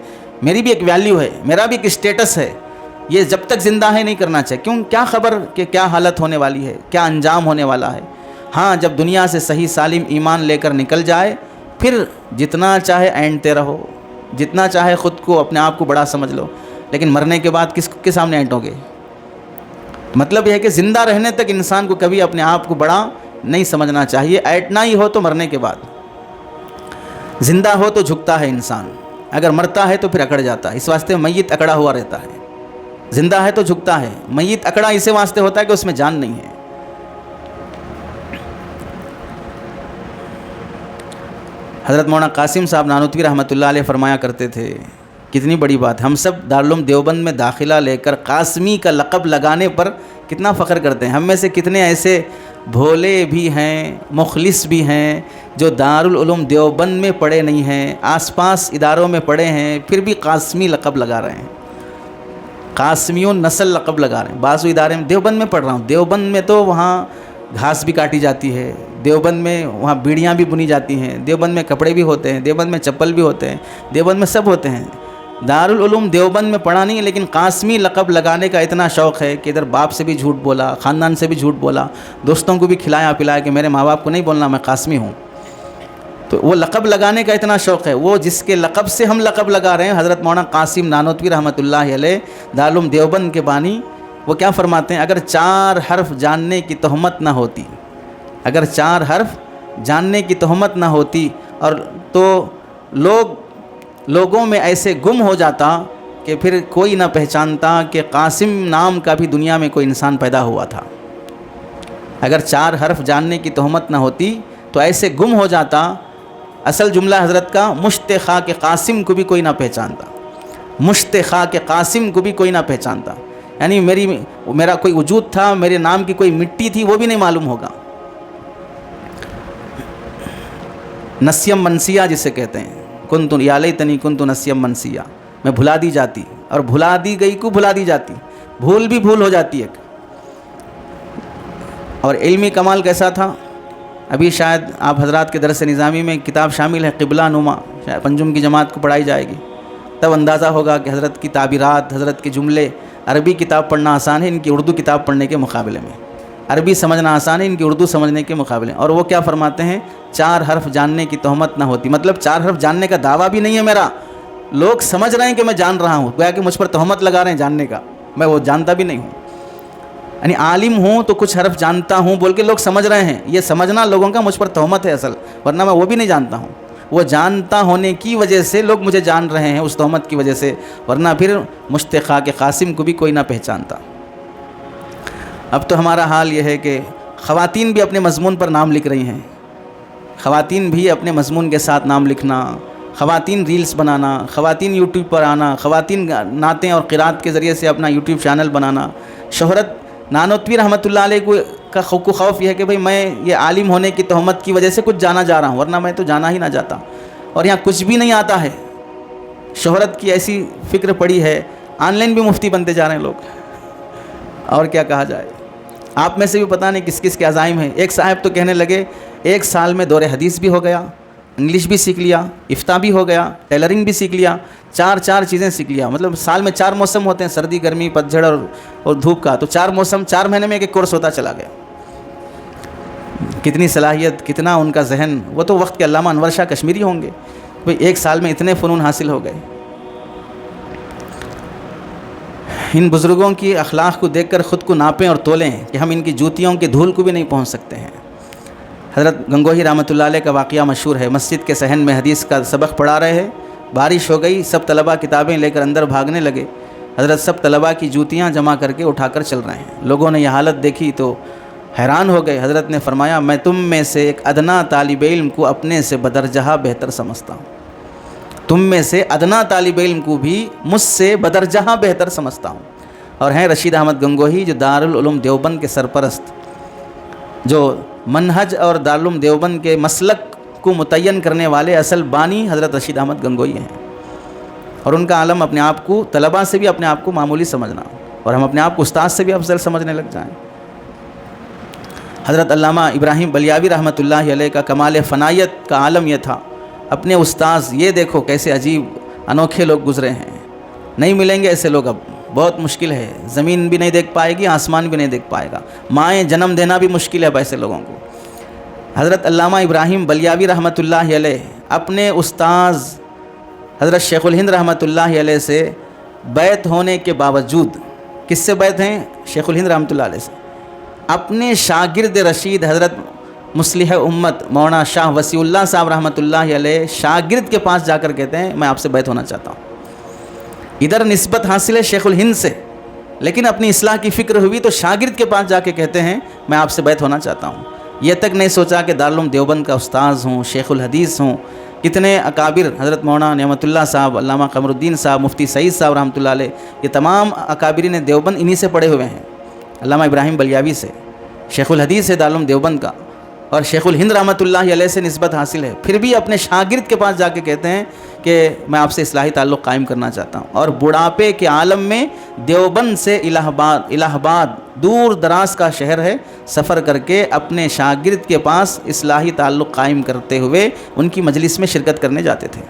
میری بھی ایک ویلیو ہے، میرا بھی ایک اسٹیٹس ہے، یہ جب تک زندہ ہے نہیں کرنا چاہیے۔ کیوں؟ کیا خبر کہ کیا حالت ہونے والی ہے، کیا انجام ہونے والا ہے۔ ہاں جب دنیا سے صحیح سالم ایمان لے کر نکل جائے پھر جتنا چاہے اینٹتے رہو، جتنا چاہے خود کو اپنے آپ کو بڑا سمجھ لو، لیکن مرنے کے بعد کس کے سامنے اینٹو گے؟ مطلب یہ ہے کہ زندہ رہنے تک انسان کو کبھی اپنے آپ کو بڑا نہیں سمجھنا چاہیے، اینٹنا ہی ہو تو مرنے کے بعد۔ زندہ ہو تو جھکتا ہے انسان، اگر مرتا ہے تو پھر اکڑ جاتا ہے، اس واسطے میت اکڑا ہوا رہتا ہے۔ زندہ ہے تو جھکتا ہے، میت اکڑا اسے واسطے ہوتا ہے کہ اس میں جان نہیں ہے۔ حضرت مولانا قاسم صاحب نانوتوی رحمۃ اللہ علیہ فرمایا کرتے تھے، کتنی بڑی بات، ہم سب دارالعلوم دیوبند میں داخلہ لے کر قاسمی کا لقب لگانے پر کتنا فخر کرتے ہیں۔ ہم میں سے کتنے ایسے بھولے بھی ہیں، مخلص بھی ہیں، جو دارالعلوم دیوبند میں پڑھے نہیں ہیں، آس پاس اداروں میں پڑھے ہیں، پھر بھی قاسمی لقب لگا رہے ہیں، قاسمیون نسل لقب لگا رہے ہیں۔ بعض ادارے میں دیوبند میں پڑھ رہا ہوں، دیوبند میں تو وہاں گھاس بھی کاٹی جاتی ہے، دیوبند میں وہاں بیڑیاں بھی بنی جاتی ہیں، دیوبند میں کپڑے بھی ہوتے ہیں، دیوبند میں چپل بھی ہوتے ہیں، دیوبند میں سب ہوتے ہیں، دارالعلوم دیوبند میں پڑھا نہیں، لیکن قاسمی لقب لگانے کا اتنا شوق ہے کہ ادھر باپ سے بھی جھوٹ بولا، خاندان سے بھی جھوٹ بولا، دوستوں کو بھی کھلایا پلایا کہ میرے ماں باپ کو نہیں بولنا میں قاسمی ہوں۔ تو وہ لقب لگانے کا اتنا شوق ہے، وہ جس کے لقب سے ہم لقب لگا رہے ہیں، حضرت مولانا قاسم نانوتوی رحمۃ اللہ علیہ دارالعلوم دیوبند کے بانی، وہ کیا فرماتے ہیں، اگر 4 حرف جاننے کی تہمت نہ ہوتی، اگر 4 حرف جاننے کی تہمت نہ ہوتی اور تو لوگوں میں ایسے گم ہو جاتا کہ پھر کوئی نہ پہچانتا کہ قاسم نام کا بھی دنیا میں کوئی انسان پیدا ہوا تھا۔ اگر 4 حرف جاننے کی تہمت نہ ہوتی تو ایسے گم ہو جاتا، اصل جملہ حضرت کا مشت خاک قاسم کو بھی کوئی نہ پہچانتا، مشت خاک قاسم کو بھی کوئی نہ پہچانتا، یعنی میرا کوئی وجود تھا، میرے نام کی کوئی مٹی تھی، وہ بھی نہیں معلوم ہوگا۔ نسیم منسیہ جسے کہتے ہیں، کنت یا لیتنی کنت نسیم منسیہ، میں بھلا دی جاتی، اور بھلا دی گئی کو بھلا دی جاتی، بھول بھی بھول ہو جاتی ہے۔ اور علمی کمال کیسا تھا، ابھی شاید آپ حضرات کے درس نظامی میں کتاب شامل ہے قبلہ نما، شاید پنجم کی جماعت کو پڑھائی جائے گی، تب اندازہ ہوگا کہ حضرت کی تعبیرات، حضرت کے جملے، عربی کتاب پڑھنا آسان ہے ان کی اردو کتاب پڑھنے کے مقابلے میں، عربی سمجھنا آسان ہے ان کی اردو سمجھنے کے مقابلے۔ اور وہ کیا فرماتے ہیں، 4 حرف جاننے کی تہمت نہ ہوتی، مطلب 4 حرف جاننے کا دعویٰ بھی نہیں ہے میرا، لوگ سمجھ رہے ہیں کہ میں جان رہا ہوں، گویا کہ مجھ پر تہمت لگا رہے ہیں جاننے کا، میں وہ جانتا بھی نہیں ہوں، یعنی عالم ہوں تو کچھ حرف جانتا ہوں بول کے لوگ سمجھ رہے ہیں، یہ سمجھنا لوگوں کا مجھ پر تہمت ہے اصل، ورنہ میں وہ بھی نہیں جانتا ہوں، وہ جانتا ہونے کی وجہ سے لوگ مجھے جان رہے ہیں اس تہمت کی وجہ سے، ورنہ پھر مشت خاک قاسم کو بھی کوئی نہ پہچانتا۔ اب تو ہمارا حال یہ ہے کہ خواتین بھی اپنے مضمون پر نام لکھ رہی ہیں، خواتین بھی اپنے مضمون کے ساتھ نام لکھنا، خواتین ریلز بنانا، خواتین یوٹیوب پر آنا، خواتین نعتیں اور قرات کے ذریعے سے اپنا یوٹیوب چینل بنانا، شہرت۔ نانوتوی رحمۃ اللہ علیہ کا خوف یہ ہے کہ بھئی میں یہ عالم ہونے کی تہمت کی وجہ سے کچھ جانا جا رہا ہوں، ورنہ میں تو جانا ہی نہ جاتا، اور یہاں کچھ بھی نہیں آتا ہے، شہرت کی ایسی فکر پڑی ہے، آن لائن بھی مفتی بنتے جا رہے ہیں لوگ، اور کیا کہا جائے۔ آپ میں سے بھی پتہ نہیں کس کس کے عزائم ہیں۔ ایک صاحب تو کہنے لگے 1 سال میں دور حدیث بھی ہو گیا، انگلش بھی سیکھ لیا، افتاء بھی ہو گیا، ٹیلرنگ بھی سیکھ لیا، 4 چیزیں سیکھ لیا، مطلب سال میں 4 موسم ہوتے ہیں، سردی، گرمی، پتجھڑ اور دھوپ کا، تو 4 موسم 4 مہینے میں ایک کورس ہوتا چلا گیا۔ کتنی صلاحیت، کتنا ان کا ذہن، وہ تو وقت کے علامہ انور شاہ کشمیری ہوں گے، بھئی 1 سال میں اتنے فنون حاصل ہو گئے۔ ان بزرگوں کی اخلاق کو دیکھ کر خود کو ناپیں اور تولیں کہ ہم ان کی جوتیوں کے دھول کو بھی نہیں پہنچ سکتے ہیں۔ حضرت گنگوہی رحمۃ اللہ علیہ کا واقعہ مشہور ہے، مسجد کے صحن میں حدیث کا سبق پڑھا رہے ہیں، بارش ہو گئی، سب طلباء کتابیں لے کر اندر بھاگنے لگے، حضرت سب طلباء کی جوتیاں جمع کر کے اٹھا کر چل رہے ہیں۔ لوگوں نے یہ حالت دیکھی تو حیران ہو گئے، حضرت نے فرمایا میں تم میں سے ایک ادنا طالب علم کو اپنے سے بدرجہ بہتر سمجھتا ہوں، تم میں سے ادنا طالب علم کو بھی مجھ سے بدرجہ بہتر سمجھتا ہوں۔ اور ہیں رشید احمد گنگوہی جو دارالعلوم دیوبند کے سرپرست، جو منہج اور دارالعلوم دیوبند کے مسلک کو متعین کرنے والے اصل بانی حضرت رشید احمد گنگوہی ہیں، اور ان کا عالم اپنے آپ کو طلباء سے بھی اپنے آپ کو معمولی سمجھنا، اور ہم اپنے آپ کو استاد سے بھی افضل سمجھنے لگ جائیں۔ حضرت علامہ ابراہیم بلیاوی رحمۃ اللہ علیہ کا کمال فنائیت کا عالم یہ تھا، اپنے استاذ، یہ دیکھو کیسے عجیب انوکھے لوگ گزرے ہیں، نہیں ملیں گے ایسے لوگ، اب بہت مشکل ہے، زمین بھی نہیں دیکھ پائے گی، آسمان بھی نہیں دیکھ پائے گا، مائیں جنم دینا بھی مشکل ہے اب ایسے لوگوں کو۔ حضرت علامہ ابراہیم بلیاوی رحمۃ اللہ علیہ اپنے استاذ حضرت شیخ الہند رحمۃ اللہ علیہ سے بیعت ہونے کے باوجود، کس سے بیعت ہیں؟ شیخ الہند رحمۃ اللہ علیہ سے، اپنے شاگرد رشید حضرت مصلح امت مولانا شاہ وسیع اللہ صاحب رحمۃ اللہ علیہ شاگرد کے پاس جا کر کہتے ہیں میں آپ سے بیعت ہونا چاہتا ہوں۔ ادھر نسبت حاصل ہے شیخ الہند سے، لیکن اپنی اصلاح کی فکر ہوئی تو شاگرد کے پاس جا کے کہتے ہیں میں آپ سے بیعت ہونا چاہتا ہوں۔ یہ تک نہیں سوچا کہ دارالعلوم دیوبند کا استاذ ہوں، شیخ الحدیث ہوں، کتنے اکابر، حضرت مولانا نعمت اللہ صاحب، علامہ قمر الدین صاحب، مفتی سعید صاحب رحمۃ اللہ علیہ، یہ تمام اکابرین دیوبند انہی سے پڑھے ہوئے ہیں، علامہ ابراہیم بلیاوی سے، شیخ الحدیث ہے دارالعلوم دیوبند کا، اور شیخ الہند رحمۃ اللہ علیہ سے نسبت حاصل ہے، پھر بھی اپنے شاگرد کے پاس جا کے کہتے ہیں کہ میں آپ سے اصلاحی تعلق قائم کرنا چاہتا ہوں۔ اور بڑھاپے کے عالم میں دیوبند سے الہ آباد دور دراز کا شہر ہے، سفر کر کے اپنے شاگرد کے پاس اصلاحی تعلق قائم کرتے ہوئے ان کی مجلس میں شرکت کرنے جاتے تھے۔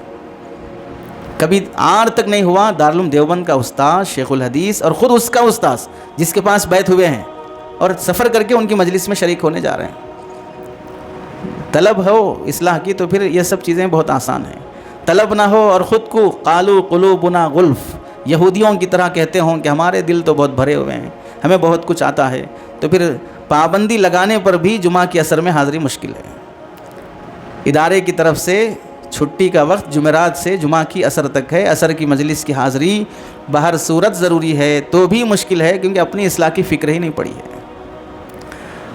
کبھی آر تک نہیں ہوا دارالعلوم دیوبند کا استاذ شیخ الحدیث اور خود اس کا استاذ جس کے پاس بیعت ہوئے ہیں اور سفر کر کے ان کی مجلس میں شریک ہونے جا رہے ہیں۔ طلب ہو اصلاح کی تو پھر یہ سب چیزیں بہت آسان ہیں، طلب نہ ہو اور خود کو قالوا قلوبنا غلف یہودیوں کی طرح کہتے ہوں کہ ہمارے دل تو بہت بھرے ہوئے ہیں، ہمیں بہت کچھ آتا ہے، تو پھر پابندی لگانے پر بھی جمعہ کی اثر میں حاضری مشکل ہے۔ ادارے کی طرف سے چھٹی کا وقت جمعرات سے جمعہ کی اثر تک ہے، اثر کی مجلس کی حاضری بہر صورت ضروری ہے تو بھی مشکل ہے، کیونکہ اپنی اصلاح کی فکر ہی نہیں پڑی ہے،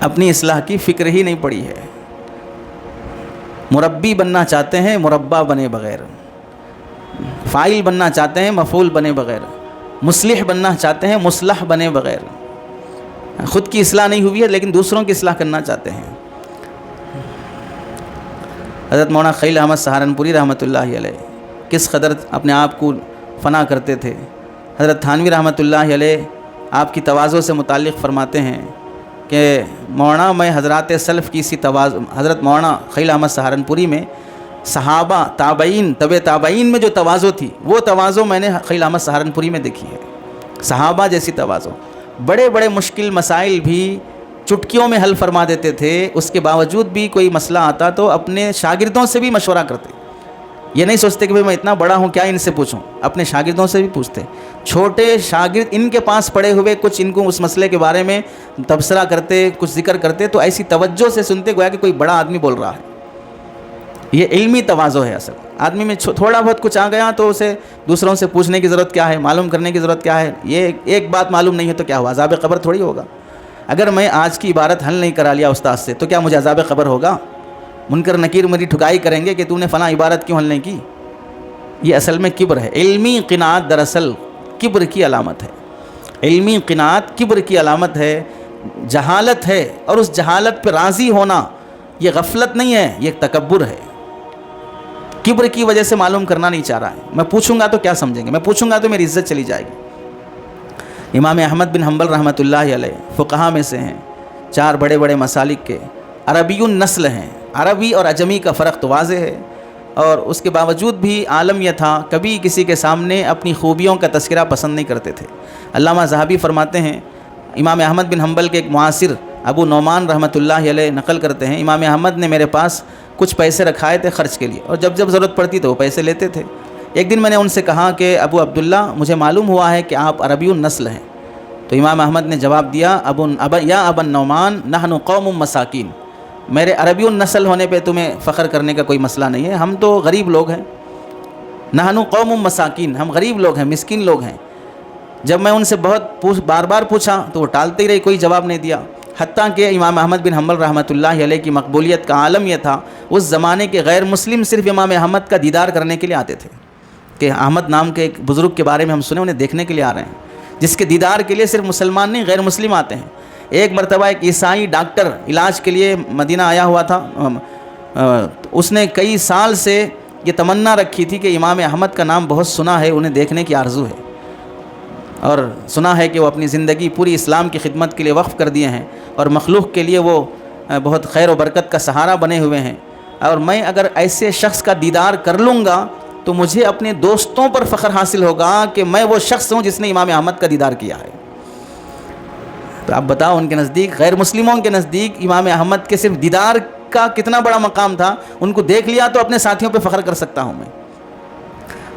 اپنی اصلاح کی فکر ہی نہیں پڑی ہے۔ مربی بننا چاہتے ہیں مربع بنے بغیر، فاعل بننا چاہتے ہیں مفعول بنے بغیر، مصلح بننا چاہتے ہیں مصلح بنے بغیر۔ خود کی اصلاح نہیں ہوئی ہے لیکن دوسروں کی اصلاح کرنا چاہتے ہیں۔ حضرت مولانا خلیل احمد سہارنپوری رحمۃ اللہ علیہ کس قدر اپنے آپ کو فنا کرتے تھے۔ حضرت تھانوی رحمۃ اللہ علیہ آپ کی تواضع سے متعلق فرماتے ہیں کہ مولانا میں حضرات سلف کی اسی تواضع، حضرت مولانا خلیل احمد سہارنپوری میں صحابہ تابعین طب تابعین میں جو تواضع تھی وہ تواضع میں نے خلیل احمد سہارنپوری میں دیکھی ہے، صحابہ جیسی تواضع۔ بڑے بڑے مشکل مسائل بھی چٹکیوں میں حل فرما دیتے تھے، اس کے باوجود بھی کوئی مسئلہ آتا تو اپنے شاگردوں سے بھی مشورہ کرتے، یہ نہیں سوچتے کہ بھئی میں اتنا بڑا ہوں کیا ان سے پوچھوں، اپنے شاگردوں سے بھی پوچھتے۔ چھوٹے شاگرد ان کے پاس پڑے ہوئے کچھ ان کو اس مسئلے کے بارے میں تبصرہ کرتے، کچھ ذکر کرتے تو ایسی توجہ سے سنتے گویا کہ کوئی بڑا آدمی بول رہا ہے۔ یہ علمی تواضع ہے اصل۔ آدمی میں تھوڑا بہت کچھ آ گیا تو اسے دوسروں سے پوچھنے کی ضرورت کیا ہے، معلوم کرنے کی ضرورت کیا ہے۔ یہ ایک بات معلوم نہیں ہے تو کیا ہوا، عذاب قبر تھوڑی ہوگا۔ اگر میں آج کی عبارت حل نہیں کرا لیا استاد سے تو کیا مجھے عذاب قبر ہوگا؟ منکر نکیر میری ٹھکائی کریں گے کہ تو نے فلاں عبارت کیوں حل نہیں کی؟ یہ اصل میں کبر ہے۔ علمی قناعت دراصل کبر کی علامت ہے، علمی قناعت کبر کی علامت ہے، جہالت ہے، اور اس جہالت پہ راضی ہونا یہ غفلت نہیں ہے، یہ تکبر ہے۔ کبر کی وجہ سے معلوم کرنا نہیں چاہ رہا ہے، میں پوچھوں گا تو کیا سمجھیں گے، میں پوچھوں گا تو میری عزت چلی جائے گی۔ امام احمد بن حنبل رحمۃ اللہ علیہ فقہا میں سے ہیں، 4 بڑے بڑے مسالک کے، عربی النسل ہیں، عربی اور عجمی کا فرق تو واضح ہے، اور اس کے باوجود بھی عالم یہ تھا کبھی کسی کے سامنے اپنی خوبیوں کا تذکرہ پسند نہیں کرتے تھے۔ علامہ ذہبی فرماتے ہیں، امام احمد بن حنبل کے ایک معاصر ابو نعمان رحمۃ اللہ علیہ نقل کرتے ہیں، امام احمد نے میرے پاس کچھ پیسے رکھائے تھے خرچ کے لیے، اور جب جب ضرورت پڑتی تو وہ پیسے لیتے تھے۔ ایک دن میں نے ان سے کہا کہ ابو عبداللہ مجھے معلوم ہوا ہے کہ آپ عربی النسل ہیں، تو امام احمد نے جواب دیا، یا ابا نعمان نحن قوم مساکین، میرے عربی النسل ہونے پہ تمہیں فخر کرنے کا کوئی مسئلہ نہیں ہے، ہم تو غریب لوگ ہیں، نحن قوم مساکین، ہم غریب لوگ ہیں، مسکین لوگ ہیں۔ جب میں ان سے بار بار پوچھا تو وہ ٹالتے ہی رہے، کوئی جواب نہیں دیا، حتیٰ کہ امام احمد بن حنبل رحمۃ اللہ علیہ کی مقبولیت کا عالم یہ تھا، اس زمانے کے غیر مسلم صرف امام احمد کا دیدار کرنے کے لیے آتے تھے، کہ احمد نام کے ایک بزرگ کے بارے میں ہم سنے، انہیں دیکھنے کے لیے آ رہے ہیں، جس کے دیدار کے لیے صرف مسلمان نہیں غیر مسلم آتے ہیں۔ ایک مرتبہ ایک عیسائی ڈاکٹر علاج کے لیے مدینہ آیا ہوا تھا، اس نے کئی سال سے یہ تمنا رکھی تھی کہ امام احمد کا نام بہت سنا ہے، انہیں دیکھنے کی آرزو ہے، اور سنا ہے کہ وہ اپنی زندگی پوری اسلام کی خدمت کے لیے وقف کر دیے ہیں، اور مخلوق کے لیے وہ بہت خیر و برکت کا سہارا بنے ہوئے ہیں، اور میں اگر ایسے شخص کا دیدار کر لوں گا تو مجھے اپنے دوستوں پر فخر حاصل ہوگا کہ میں وہ شخص ہوں جس نے امام احمد کا دیدار کیا ہے۔ تو آپ بتاؤ ان کے نزدیک، غیر مسلموں کے نزدیک امام احمد کے صرف دیدار کا کتنا بڑا مقام تھا، ان کو دیکھ لیا تو اپنے ساتھیوں پہ فخر کر سکتا ہوں میں۔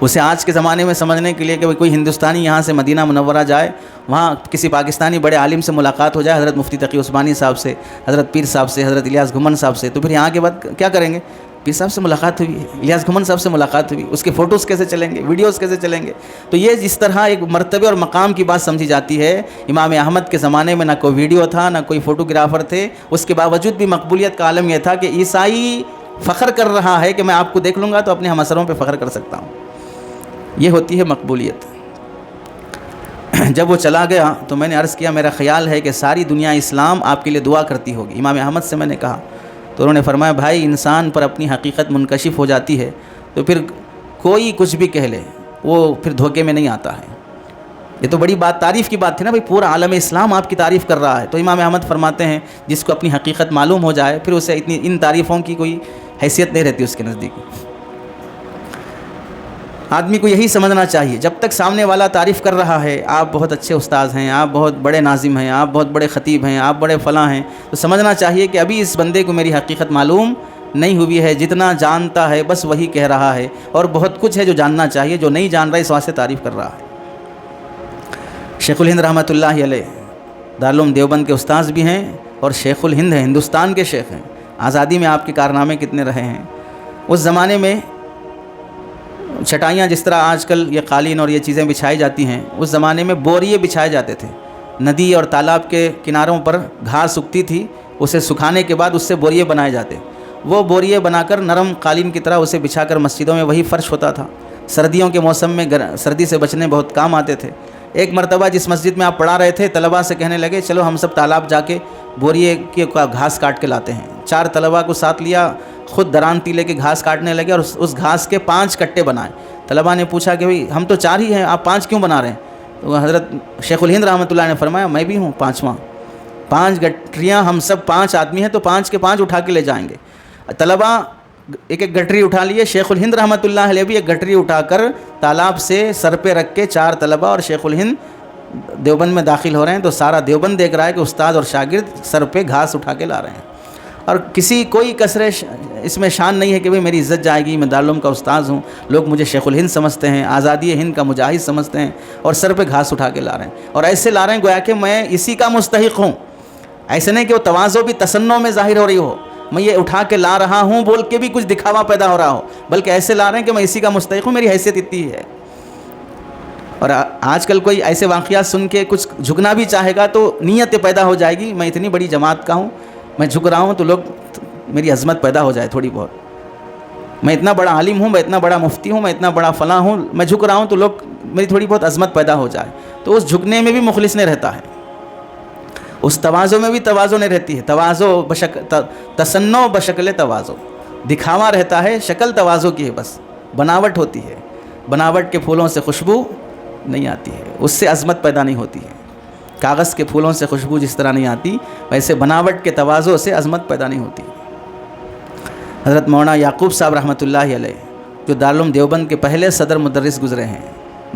اسے آج کے زمانے میں سمجھنے کے لیے کہ کوئی ہندوستانی یہاں سے مدینہ منورہ جائے، وہاں کسی پاکستانی بڑے عالم سے ملاقات ہو جائے، حضرت مفتی تقی عثمانی صاحب سے، حضرت پیر صاحب سے، حضرت الیاس گھمن صاحب سے، تو پھر یہاں کے بعد کیا کریں گے؟ پیر صاحب سے ملاقات ہوئی ہے، الیاس گھمن صاحب سے ملاقات ہوئی، اس کے فوٹوز کیسے چلیں گے، ویڈیوز کیسے چلیں گے؟ تو یہ جس طرح ایک مرتبے اور مقام کی بات سمجھی جاتی ہے، امام احمد کے زمانے میں نہ کوئی ویڈیو تھا، نہ کوئی فوٹوگرافر تھے، اس کے باوجود بھی مقبولیت کا عالم یہ تھا کہ عیسائی فخر کر رہا ہے کہ میں آپ کو دیکھ لوں گا تو اپنے ہمسروں پہ فخر کر سکتا ہوں۔ یہ ہوتی ہے مقبولیت۔ جب وہ چلا گیا تو میں نے عرض کیا، میرا خیال ہے کہ ساری دنیا اسلام آپ کے لیے دعا کرتی ہوگی۔ امام احمد سے میں نے کہا تو انہوں نے فرمایا، بھائی انسان پر اپنی حقیقت منکشف ہو جاتی ہے تو پھر کوئی کچھ بھی کہہ لے وہ پھر دھوکے میں نہیں آتا ہے۔ یہ تو بڑی بات، تعریف کی بات تھی نا بھائی، پورا عالم اسلام آپ کی تعریف کر رہا ہے، تو امام احمد فرماتے ہیں جس کو اپنی حقیقت معلوم ہو جائے پھر اسے ان تعریفوں کی کوئی حیثیت نہیں رہتی اس کے نزدیک۔ آدمی کو یہی سمجھنا چاہیے، جب تک سامنے والا تعریف کر رہا ہے آپ بہت اچھے استاذ ہیں، آپ بہت بڑے ناظم ہیں، آپ بہت بڑے خطیب ہیں، آپ بڑے فلاں ہیں، تو سمجھنا چاہیے کہ ابھی اس بندے کو میری حقیقت معلوم نہیں ہوئی ہے، جتنا جانتا ہے بس وہی کہہ رہا ہے، اور بہت کچھ ہے جو جاننا چاہیے، جو نہیں جان رہا اس واسطے تعریف کر رہا ہے۔ شیخ الہند رحمۃ اللہ علیہ دارالعلوم دیوبند کے استاذ بھی ہیں اور شیخ الہند ہیں، ہندوستان کے شیخ ہیں۔ آزادی میں آپ کے کارنامے کتنے رہے ہیں۔ اس زمانے میں چٹائیاں جس طرح آج کل یہ قالین اور یہ چیزیں بچھائی جاتی ہیں، اس زمانے میں بوریے بچھائے جاتے تھے۔ ندی اور تالاب کے کناروں پر گھاس سوکھتی تھی، اسے سکھانے کے بعد اس سے بوریے بنائے جاتے، وہ بوریے بنا کر نرم قالین کی طرح اسے بچھا کر مسجدوں میں وہی فرش ہوتا تھا۔ سردیوں کے موسم میں سردی سے بچنے بہت کام آتے تھے۔ ایک مرتبہ جس مسجد میں آپ پڑھا رہے تھے، طلباء سے کہنے لگے چلو ہم سب تالاب جا کے بوریے کی گھاس کاٹ کے لاتے ہیں۔ 4 طلباء کو ساتھ لیا، خود درانتی لے کے گھاس کاٹنے لگے اور اس گھاس کے 5 کٹے بنائے۔ طلباء نے پوچھا کہ بھئی ہم تو 4 ہی ہیں، آپ 5 کیوں بنا رہے ہیں؟ تو حضرت شیخ الہند رحمۃ اللہ نے فرمایا میں بھی ہوں 5واں، 5 گٹریاں، ہم سب 5 آدمی ہیں تو 5 کے 5 اٹھا کے لے جائیں گے۔ طلباء ایک ایک گٹری اٹھا لیے، شیخ الہند رحمۃ اللہ علیہ بھی ایک گٹری اٹھا کر تالاب سے سر پہ رکھ کے 4 طلباء اور شیخ الہند دیوبند میں داخل ہو رہے ہیں، تو سارا دیوبند دیکھ رہا ہے کہ استاد اور شاگرد سر پہ گھاس اٹھا کے لا رہے ہیں، اور کوئی کسر اس میں شان نہیں ہے کہ بھئی میری عزت جائے گی، میں دارالعلوم کا استاذ ہوں، لوگ مجھے شیخ الہند سمجھتے ہیں، آزادی ہند کا مجاہد سمجھتے ہیں، اور سر پہ گھاس اٹھا کے لا رہے ہیں، اور ایسے لا رہے ہیں گویا کہ میں اسی کا مستحق ہوں۔ ایسے نہیں کہ وہ تواضع بھی تسنع میں ظاہر ہو رہی ہو، میں یہ اٹھا کے لا رہا ہوں بول کے بھی کچھ دکھاوا پیدا ہو رہا ہو، بلکہ ایسے لا رہے ہیں کہ میں اسی کا مستحق ہوں، میری حیثیت اتنی ہے۔ اور آج کل کوئی ایسے واقعات سن کے کچھ جھکنا بھی چاہے گا تو نیت پیدا ہو جائے گی، میں اتنی بڑی جماعت کا ہوں، میں جھک رہا ہوں تو لوگ میری عظمت پیدا ہو جائے تھوڑی بہت، میں اتنا بڑا عالم ہوں، میں اتنا بڑا مفتی ہوں، میں اتنا بڑا فلاں ہوں، میں جھک رہا ہوں تو لوگ میری تھوڑی بہت عظمت پیدا ہو جائے، تو اس جھکنے میں بھی مخلص نہیں رہتا ہے، اس تواضع میں بھی تواضع نہیں رہتی ہے، تسنع بشکل تواضع، دکھاوا رہتا ہے، شکل تواضع کی ہے، بس بناوٹ ہوتی ہے، بناوٹ کے پھولوں سے خوشبو نہیں آتی ہے، اس سے عظمت پیدا نہیں ہوتی ہے، کاغذ کے پھولوں سے خوشبو جس طرح نہیں آتی ویسے بناوٹ کے تواضع سے عظمت پیدا نہیں ہوتی۔ حضرت مولانا یعقوب صاحب رحمۃ اللہ علیہ جو دارالعلوم دیوبند کے پہلے صدر مدرس گزرے ہیں،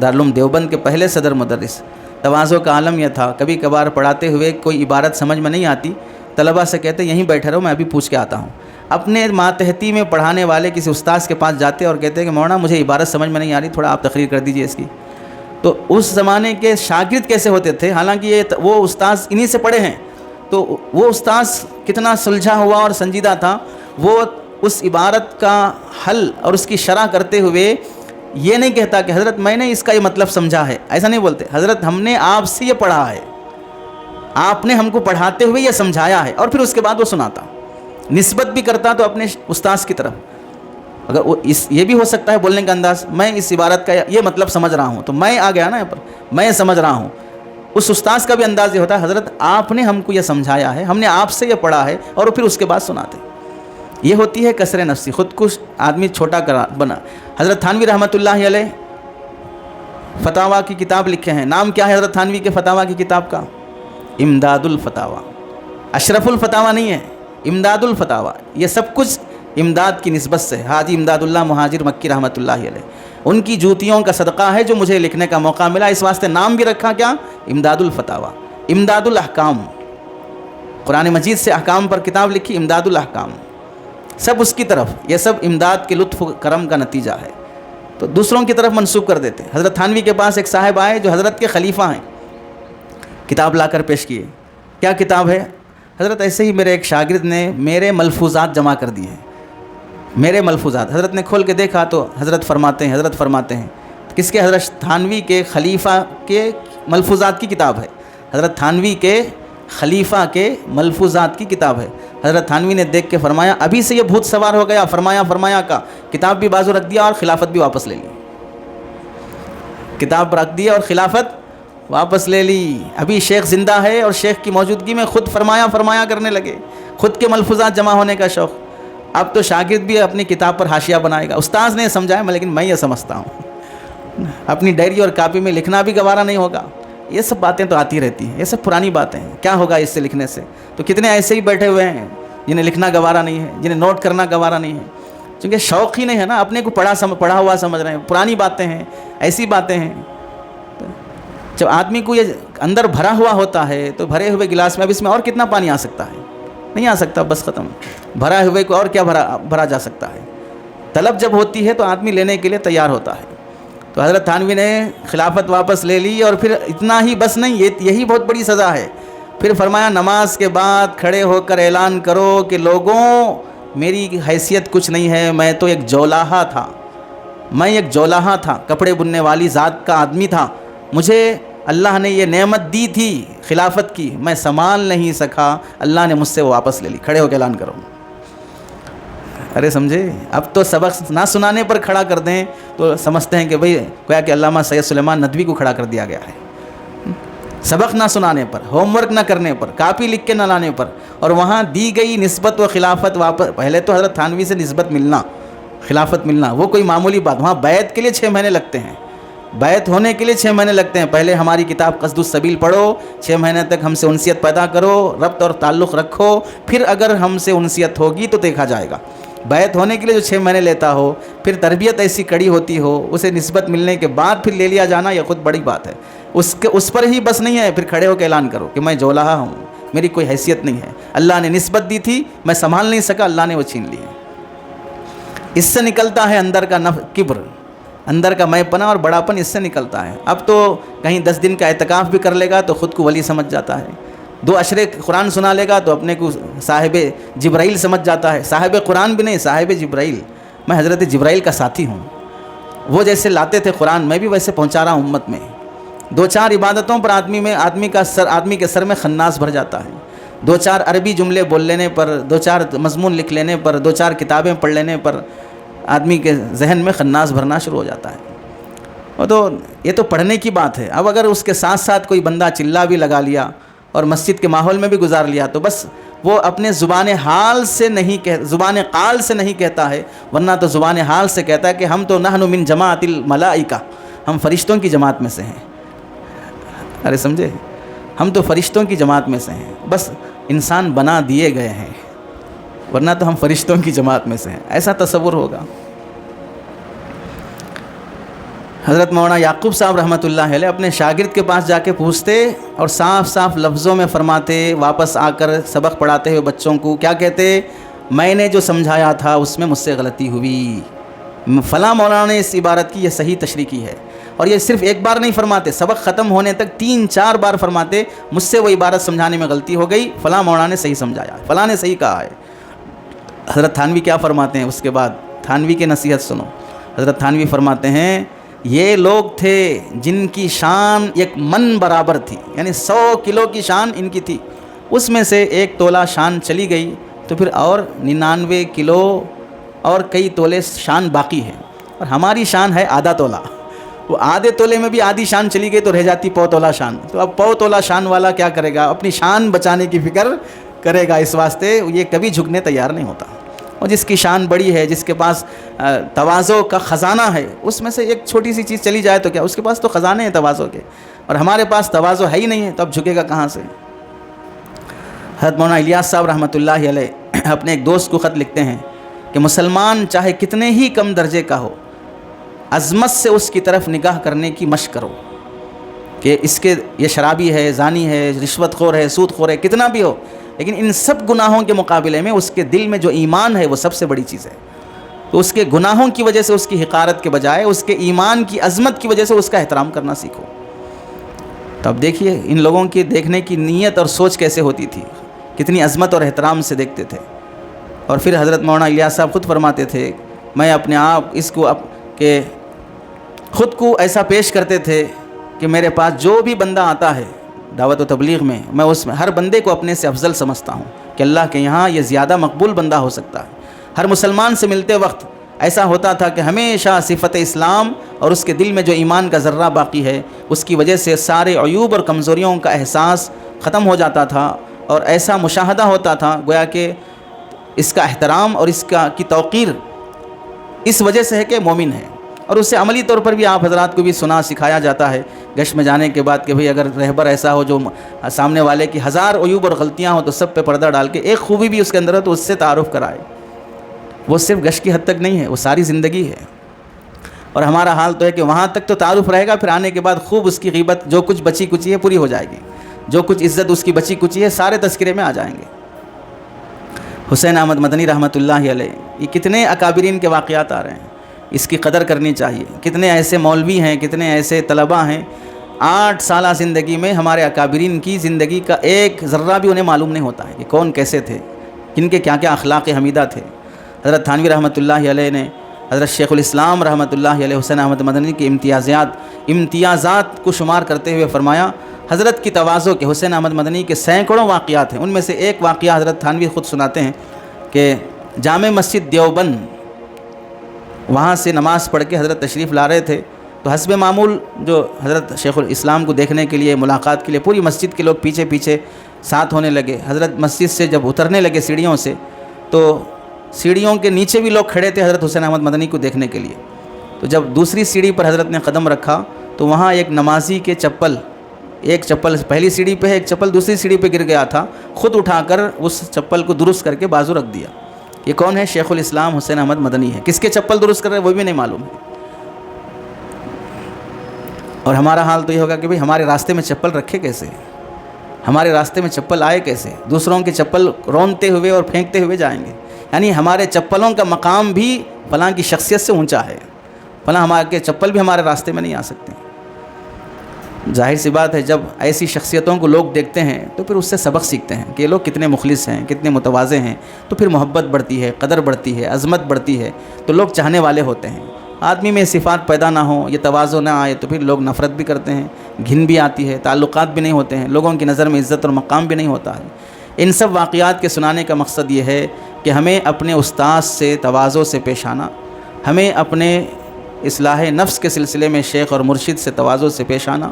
دارالعلوم دیوبند کے پہلے صدر مدرس، تواضع کا عالم یہ تھا، کبھی کبھار پڑھاتے ہوئے کوئی عبارت سمجھ میں نہیں آتی، طلباء سے کہتے یہیں بیٹھے رہو میں ابھی پوچھ کے آتا ہوں، اپنے ماتحتی میں پڑھانے والے کسی استاذ کے پاس جاتے اور کہتے کہ مولانا مجھے عبارت سمجھ میں نہیں آ رہی، تھوڑا آپ تقریر کر دیجئے اس کی۔ تو اس زمانے کے شاگرد کیسے ہوتے تھے، حالانکہ وہ استاذ انہی سے پڑھے ہیں، تو وہ استاذ کتنا سلجھا ہوا اور سنجیدہ تھا، وہ اس عبارت کا حل اور اس کی شرح کرتے ہوئے یہ نہیں کہتا کہ حضرت میں نے اس کا یہ مطلب سمجھا ہے، ایسا نہیں بولتے، حضرت ہم نے آپ سے یہ پڑھا ہے، آپ نے ہم کو پڑھاتے ہوئے یہ سمجھایا ہے، اور پھر اس کے بعد وہ سناتا، نسبت بھی کرتا تو اپنے استاذ کی طرف، اگر وہ یہ بھی ہو سکتا ہے بولنے کا انداز، میں اس عبارت کا یہ مطلب سمجھ رہا ہوں، تو میں آ گیا نا یہاں پر، میں سمجھ رہا ہوں، اس استاذ کا بھی انداز یہ ہوتا ہے حضرت آپ نے ہم کو یہ سمجھایا ہے، ہم نے آپ سے یہ پڑھا ہے، اور پھر اس کے بعد سناتے۔ یہ ہوتی ہے کسر نفسی، خود کو آدمی چھوٹا بنا۔ حضرت تھانوی رحمۃ اللہ علیہ فتاوا کی کتاب لکھے ہیں، نام کیا ہے حضرت تھانوی کے فتاوا کی کتاب کا؟ امداد الفتاوا، اشرف الفتاوا نہیں ہے، امداد الفتاوا، یہ سب کچھ امداد کی نسبت سے، حاجی امداد اللہ مہاجر مکی رحمۃ اللہ علیہ، ان کی جوتیوں کا صدقہ ہے جو مجھے لکھنے کا موقع ملا، اس واسطے نام بھی رکھا کیا؟ امداد الفتاوا، امداد الاحکام، قرآن مجید سے احکام پر کتاب لکھی، امداد الاحکام، سب اس کی طرف، یہ سب امداد کے لطف و کرم کا نتیجہ ہے، تو دوسروں کی طرف منسوب کر دیتے۔ حضرت تھانوی کے پاس ایک صاحب آئے جو حضرت کے خلیفہ ہیں، کتاب لا کر پیش کیے، کیا کتاب ہے؟ حضرت ایسے ہی میرے ایک شاگرد نے میرے ملفوظات جمع کر دیے ہیں، میرے ملفوظات۔ حضرت نے کھول کے دیکھا تو حضرت فرماتے ہیں کس کے؟ حضرت تھانوی کے خلیفہ کے ملفوظات کی کتاب ہے، حضرت تھانوی کے خلیفہ کے ملفوظات کی کتاب ہے۔ حضرت تھانوی نے دیکھ کے فرمایا ابھی سے یہ بھوت سوار ہو گیا، فرمایا کا کتاب بھی بازو رکھ دیا اور خلافت بھی واپس لے لی، کتاب رکھ دیا اور خلافت واپس لے لی۔ ابھی شیخ زندہ ہے اور شیخ کی موجودگی میں خود فرمایا کرنے لگے، خود کے ملفوظات جمع ہونے کا شوق۔ اب تو شاگرد بھی اپنی کتاب پر حاشیہ بنائے گا، استاذ نے سمجھایا لیکن میں یہ سمجھتا ہوں، اپنی ڈائری اور کاپی میں لکھنا بھی گوارا نہیں ہوگا۔ یہ سب باتیں تو آتی رہتی ہیں، یہ سب پرانی باتیں ہیں، کیا ہوگا اس سے لکھنے سے؟ تو کتنے ایسے ہی بیٹھے ہوئے ہیں جنہیں لکھنا گوارا نہیں ہے، جنہیں نوٹ کرنا گوارا نہیں ہے۔ چونکہ شوق ہی نہیں ہے نا، اپنے کو پڑھا ہوا سمجھ رہے ہیں، پرانی باتیں ہیں، ایسی باتیں ہیں. جب آدمی کو یہ اندر بھرا ہوا ہوتا ہے تو بھرے ہوئے گلاس میں اب اس میں اور کتنا پانی آ سکتا ہے؟ نہیں آ سکتا، بس ختم. بھرا ہوئے کو اور کیا بھرا جا سکتا ہے؟ طلب جب ہوتی ہے تو آدمی لینے کے لیے تیار ہوتا ہے. تو حضرت تھانوی نے خلافت واپس لے لی، اور پھر اتنا ہی بس نہیں، یہی بہت بڑی سزا ہے. پھر فرمایا نماز کے بعد کھڑے ہو کر اعلان کرو کہ لوگوں میری حیثیت کچھ نہیں ہے، میں تو ایک جولاہا تھا، میں ایک جولاہا تھا، کپڑے بننے والی ذات کا آدمی تھا. مجھے اللہ نے یہ نعمت دی تھی خلافت کی، میں سنبھال نہیں سکا، اللہ نے مجھ سے واپس لے لی. کھڑے ہو کے اعلان کرو. ارے سمجھے؟ اب تو سبق نہ سنانے پر کھڑا کر دیں تو سمجھتے ہیں کہ بھئی گویا کہ علامہ سید سلیمان ندوی کو کھڑا کر دیا گیا ہے. سبق نہ سنانے پر، ہوم ورک نہ کرنے پر، کاپی لکھ کے نہ لانے پر، اور وہاں دی گئی نسبت و خلافت واپس. پہلے تو حضرت تھانوی سے نسبت ملنا، خلافت ملنا وہ کوئی معمولی بات، وہاں بیعت کے لیے 6 مہینے لگتے ہیں، بیعت ہونے کے لیے 6 مہینے لگتے ہیں. پہلے ہماری کتاب قصد السبیل پڑھو، 6 مہینے تک ہم سے انسیت پیدا کرو، ربط اور تعلق رکھو، پھر اگر ہم سے انسیت ہوگی تو دیکھا جائے گا. بیعت ہونے کے لیے جو 6 مہینے لیتا ہو، پھر تربیت ایسی کڑی ہوتی ہو، اسے نسبت ملنے کے بعد پھر لے لیا جانا، یہ خود بڑی بات ہے. اس پر ہی بس نہیں ہے، پھر کھڑے ہو کے اعلان کرو کہ میں جولاہا ہوں، میری کوئی حیثیت نہیں ہے، اللہ نے نسبت دی تھی، میں سنبھال نہیں سکا، اللہ نے وہ چھین لی. اس سے نکلتا ہے اندر کا کبر، اندر کا میں پنا اور بڑاپن، اس سے نکلتا ہے. اب تو کہیں 10 دن کا اعتکاف بھی کر لے گا تو خود کو ولی سمجھ جاتا ہے، 2 اشرے قرآن سنا لے گا تو اپنے کو صاحب جبرائیل سمجھ جاتا ہے. صاحب قرآن بھی نہیں، صاحب جبرائیل. میں حضرت جبرائیل کا ساتھی ہوں، وہ جیسے لاتے تھے قرآن میں بھی ویسے پہنچا رہا ہوں امت میں. 2-4 عبادتوں پر آدمی کے سر میں خناس بھر جاتا ہے. 2-4 عربی جملے بول لینے پر، 2-4 مضمون لکھ لینے پر، 2-4 کتابیں پڑھ لینے پر آدمی کے ذہن میں خناس بھرنا شروع ہو جاتا ہے. وہ تو یہ تو پڑھنے کی بات ہے. اب اگر اس کے ساتھ ساتھ کوئی بندہ چلا بھی لگا لیا اور مسجد کے ماحول میں بھی گزار لیا تو بس وہ اپنے زبان قال سے نہیں کہتا ہے، ورنہ تو زبان حال سے کہتا ہے کہ ہم تو نحن من جماعت الملائکہ، ہم فرشتوں کی جماعت میں سے ہیں. ارے سمجھے؟ ہم تو فرشتوں کی جماعت میں سے ہیں، بس انسان بنا دیے گئے ہیں، ورنہ تو ہم فرشتوں کی جماعت میں سے ہیں. ایسا تصور ہوگا. حضرت مولانا یعقوب صاحب رحمۃ اللہ علیہ اپنے شاگرد کے پاس جا کے پوچھتے اور صاف صاف لفظوں میں فرماتے، واپس آ کر سبق پڑھاتے ہوئے بچوں کو کیا کہتے؟ میں نے جو سمجھایا تھا اس میں مجھ سے غلطی ہوئی. فلاں مولانا نے اس عبارت کی یہ صحیح تشریح کی ہے. اور یہ صرف ایک بار نہیں فرماتے، سبق ختم ہونے تک 3-4 بار فرماتے، مجھ سے وہ عبارت سمجھانے میں غلطی ہو گئی، فلاں مولانا نے صحیح سمجھایا، فلاں نے صحیح کہا ہے. حضرت تھانوی کیا فرماتے ہیں اس کے بعد؟ تھانوی کی نصیحت سنو. حضرت تھانوی فرماتے ہیں یہ لوگ تھے جن کی شان 1 من برابر تھی، یعنی 100 کلو کی شان ان کی تھی، اس میں سے 1 تولہ شان چلی گئی تو پھر اور 99 کلو اور کئی تولے شان باقی ہے، اور ہماری شان ہے آدھا تولہ. وہ آدھے تولے میں بھی آدھی شان چلی گئی تو رہ جاتی پو تولہ شان. تو اب پو تولہ شان والا کیا کرے گا؟ اپنی شان بچانے کی فکر کرے گا، اس واسطے یہ کبھی جھکنے تیار نہیں ہوتا. اور جس کی شان بڑی ہے، جس کے پاس تواضع کا خزانہ ہے، اس میں سے ایک چھوٹی سی چیز چلی جائے تو کیا، اس کے پاس تو خزانے ہیں تواضع کے، اور ہمارے پاس تواضع ہے ہی نہیں ہے، تو اب جھکے گا کہاں سے؟ حضرت مولانا الیاس صاحب رحمۃ اللہ علیہ اپنے ایک دوست کو خط لکھتے ہیں کہ مسلمان چاہے کتنے ہی کم درجے کا ہو، عظمت سے اس کی طرف نگاہ کرنے کی مشق کرو کہ یہ شرابی ہے، زانی ہے، رشوت خور ہے، سود خور ہے، کتنا بھی ہو، لیکن ان سب گناہوں کے مقابلے میں اس کے دل میں جو ایمان ہے وہ سب سے بڑی چیز ہے. تو اس کے گناہوں کی وجہ سے اس کی حقارت کے بجائے اس کے ایمان کی عظمت کی وجہ سے اس کا احترام کرنا سیکھو. تو اب دیکھیے ان لوگوں کی دیکھنے کی نیت اور سوچ کیسے ہوتی تھی، کتنی عظمت اور احترام سے دیکھتے تھے. اور پھر حضرت مولانا الیاس صاحب خود فرماتے تھے، میں اپنے آپ کہ خود کو ایسا پیش کرتے تھے کہ میرے پاس جو بھی بندہ آتا ہے دعوت و تبلیغ میں اس میں ہر بندے کو اپنے سے افضل سمجھتا ہوں کہ اللہ کے یہاں یہ زیادہ مقبول بندہ ہو سکتا ہے. ہر مسلمان سے ملتے وقت ایسا ہوتا تھا کہ ہمیشہ صفت اسلام اور اس کے دل میں جو ایمان کا ذرہ باقی ہے اس کی وجہ سے سارے عیوب اور کمزوریوں کا احساس ختم ہو جاتا تھا، اور ایسا مشاہدہ ہوتا تھا گویا کہ اس کا احترام اور اس کی توقیر اس وجہ سے ہے کہ مومن ہے. اور اس سے عملی طور پر بھی آپ حضرات کو بھی سکھایا جاتا ہے گشت میں جانے کے بعد کہ بھئی اگر رہبر ایسا ہو جو سامنے والے کی 1000 عیوب اور غلطیاں ہوں تو سب پہ پردہ ڈال کے ایک خوبی بھی اس کے اندر ہو تو اس سے تعارف کرائے. وہ صرف گشت کی حد تک نہیں ہے، وہ ساری زندگی ہے۔ اور ہمارا حال تو ہے کہ وہاں تک تو تعارف رہے گا، پھر آنے کے بعد خوب اس کی غیبت جو کچھ بچی کچی ہے پوری ہو جائے گی، جو کچھ عزت اس کی بچی کچی ہے سارے تذکرے میں آ جائیں گے۔ حسین احمد مدنی رحمۃ اللہ علیہ، یہ کتنے اکابرین کے واقعات آ رہے ہیں، اس کی قدر کرنی چاہیے۔ کتنے ایسے مولوی ہیں، کتنے ایسے طلباء ہیں، 8 سالہ زندگی میں ہمارے اکابرین کی زندگی کا ایک ذرہ بھی انہیں معلوم نہیں ہوتا ہے کہ کون کیسے تھے، کن کے کیا کیا اخلاق حمیدہ تھے۔ حضرت تھانوی رحمۃ اللہ علیہ نے حضرت شیخ الاسلام رحمۃ اللہ علیہ حسین احمد مدنی کی امتیازات کو شمار کرتے ہوئے فرمایا، حضرت کی تواضع کے حسین احمد مدنی کے سینکڑوں واقعات ہیں، ان میں سے ایک واقعہ حضرت تھانوی خود سناتے ہیں کہ جامع مسجد دیوبند وہاں سے نماز پڑھ کے حضرت تشریف لا رہے تھے، تو حسب معمول جو حضرت شیخ الاسلام کو دیکھنے کے لیے، ملاقات کے لیے پوری مسجد کے لوگ پیچھے پیچھے ساتھ ہونے لگے۔ حضرت مسجد سے جب اترنے لگے سیڑھیوں سے، تو سیڑھیوں کے نیچے بھی لوگ کھڑے تھے حضرت حسین احمد مدنی کو دیکھنے کے لیے۔ تو جب دوسری سیڑھی پر حضرت نے قدم رکھا تو وہاں ایک نمازی کے چپل، ایک چپل پہلی سیڑھی پہ ہے، ایک چپل دوسری سیڑھی پہ گر گیا تھا، خود اٹھا کر اس چپل کو درست کر کے بازو رکھ دیا۔ یہ کون ہے؟ شیخ الاسلام حسین احمد مدنی ہے۔ کس کے چپل درست کر رہے وہ بھی نہیں معلوم ہے۔ اور ہمارا حال تو یہ ہوگا کہ بھئی ہمارے راستے میں چپل رکھے کیسے، ہمارے راستے میں چپل آئے کیسے، دوسروں کے چپل رونتے ہوئے اور پھینکتے ہوئے جائیں گے۔ یعنی ہمارے چپلوں کا مقام بھی فلاں کی شخصیت سے اونچا ہے، فلاں ہمارے کے چپل بھی ہمارے راستے میں نہیں آ سکتے۔ ظاہر سی بات ہے، جب ایسی شخصیتوں کو لوگ دیکھتے ہیں تو پھر اس سے سبق سیکھتے ہیں کہ یہ لوگ کتنے مخلص ہیں، کتنے متواضع ہیں، تو پھر محبت بڑھتی ہے، قدر بڑھتی ہے، عظمت بڑھتی ہے، تو لوگ چاہنے والے ہوتے ہیں۔ آدمی میں صفات پیدا نہ ہوں، یہ تواضع نہ آئے تو پھر لوگ نفرت بھی کرتے ہیں، گھن بھی آتی ہے، تعلقات بھی نہیں ہوتے ہیں، لوگوں کی نظر میں عزت اور مقام بھی نہیں ہوتا ہے۔ ان سب واقعات کے سنانے کا مقصد یہ ہے کہ ہمیں اپنے استاذ سے تواضع سے پیش آنا، ہمیں اپنے اصلاح نفس کے سلسلے میں شیخ اور مرشد سے تواضع سے پیش آنا،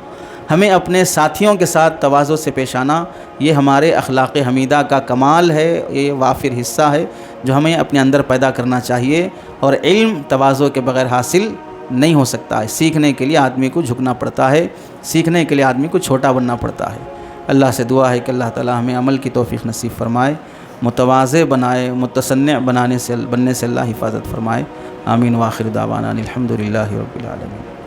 ہمیں اپنے ساتھیوں کے ساتھ تواضع سے پیش آنا، یہ ہمارے اخلاق حمیدہ کا کمال ہے، یہ وافر حصہ ہے جو ہمیں اپنے اندر پیدا کرنا چاہیے۔ اور علم تواضع کے بغیر حاصل نہیں ہو سکتا ہے، سیکھنے کے لیے آدمی کو جھکنا پڑتا ہے، سیکھنے کے لیے آدمی کو چھوٹا بننا پڑتا ہے۔ اللہ سے دعا ہے کہ اللہ تعالی ہمیں عمل کی توفیق نصیب فرمائے، متواضع بنائے، متصنع بننے سے اللہ حفاظت فرمائے۔ آمین۔ وآخر دعوانا الحمد للہ رب العالمین۔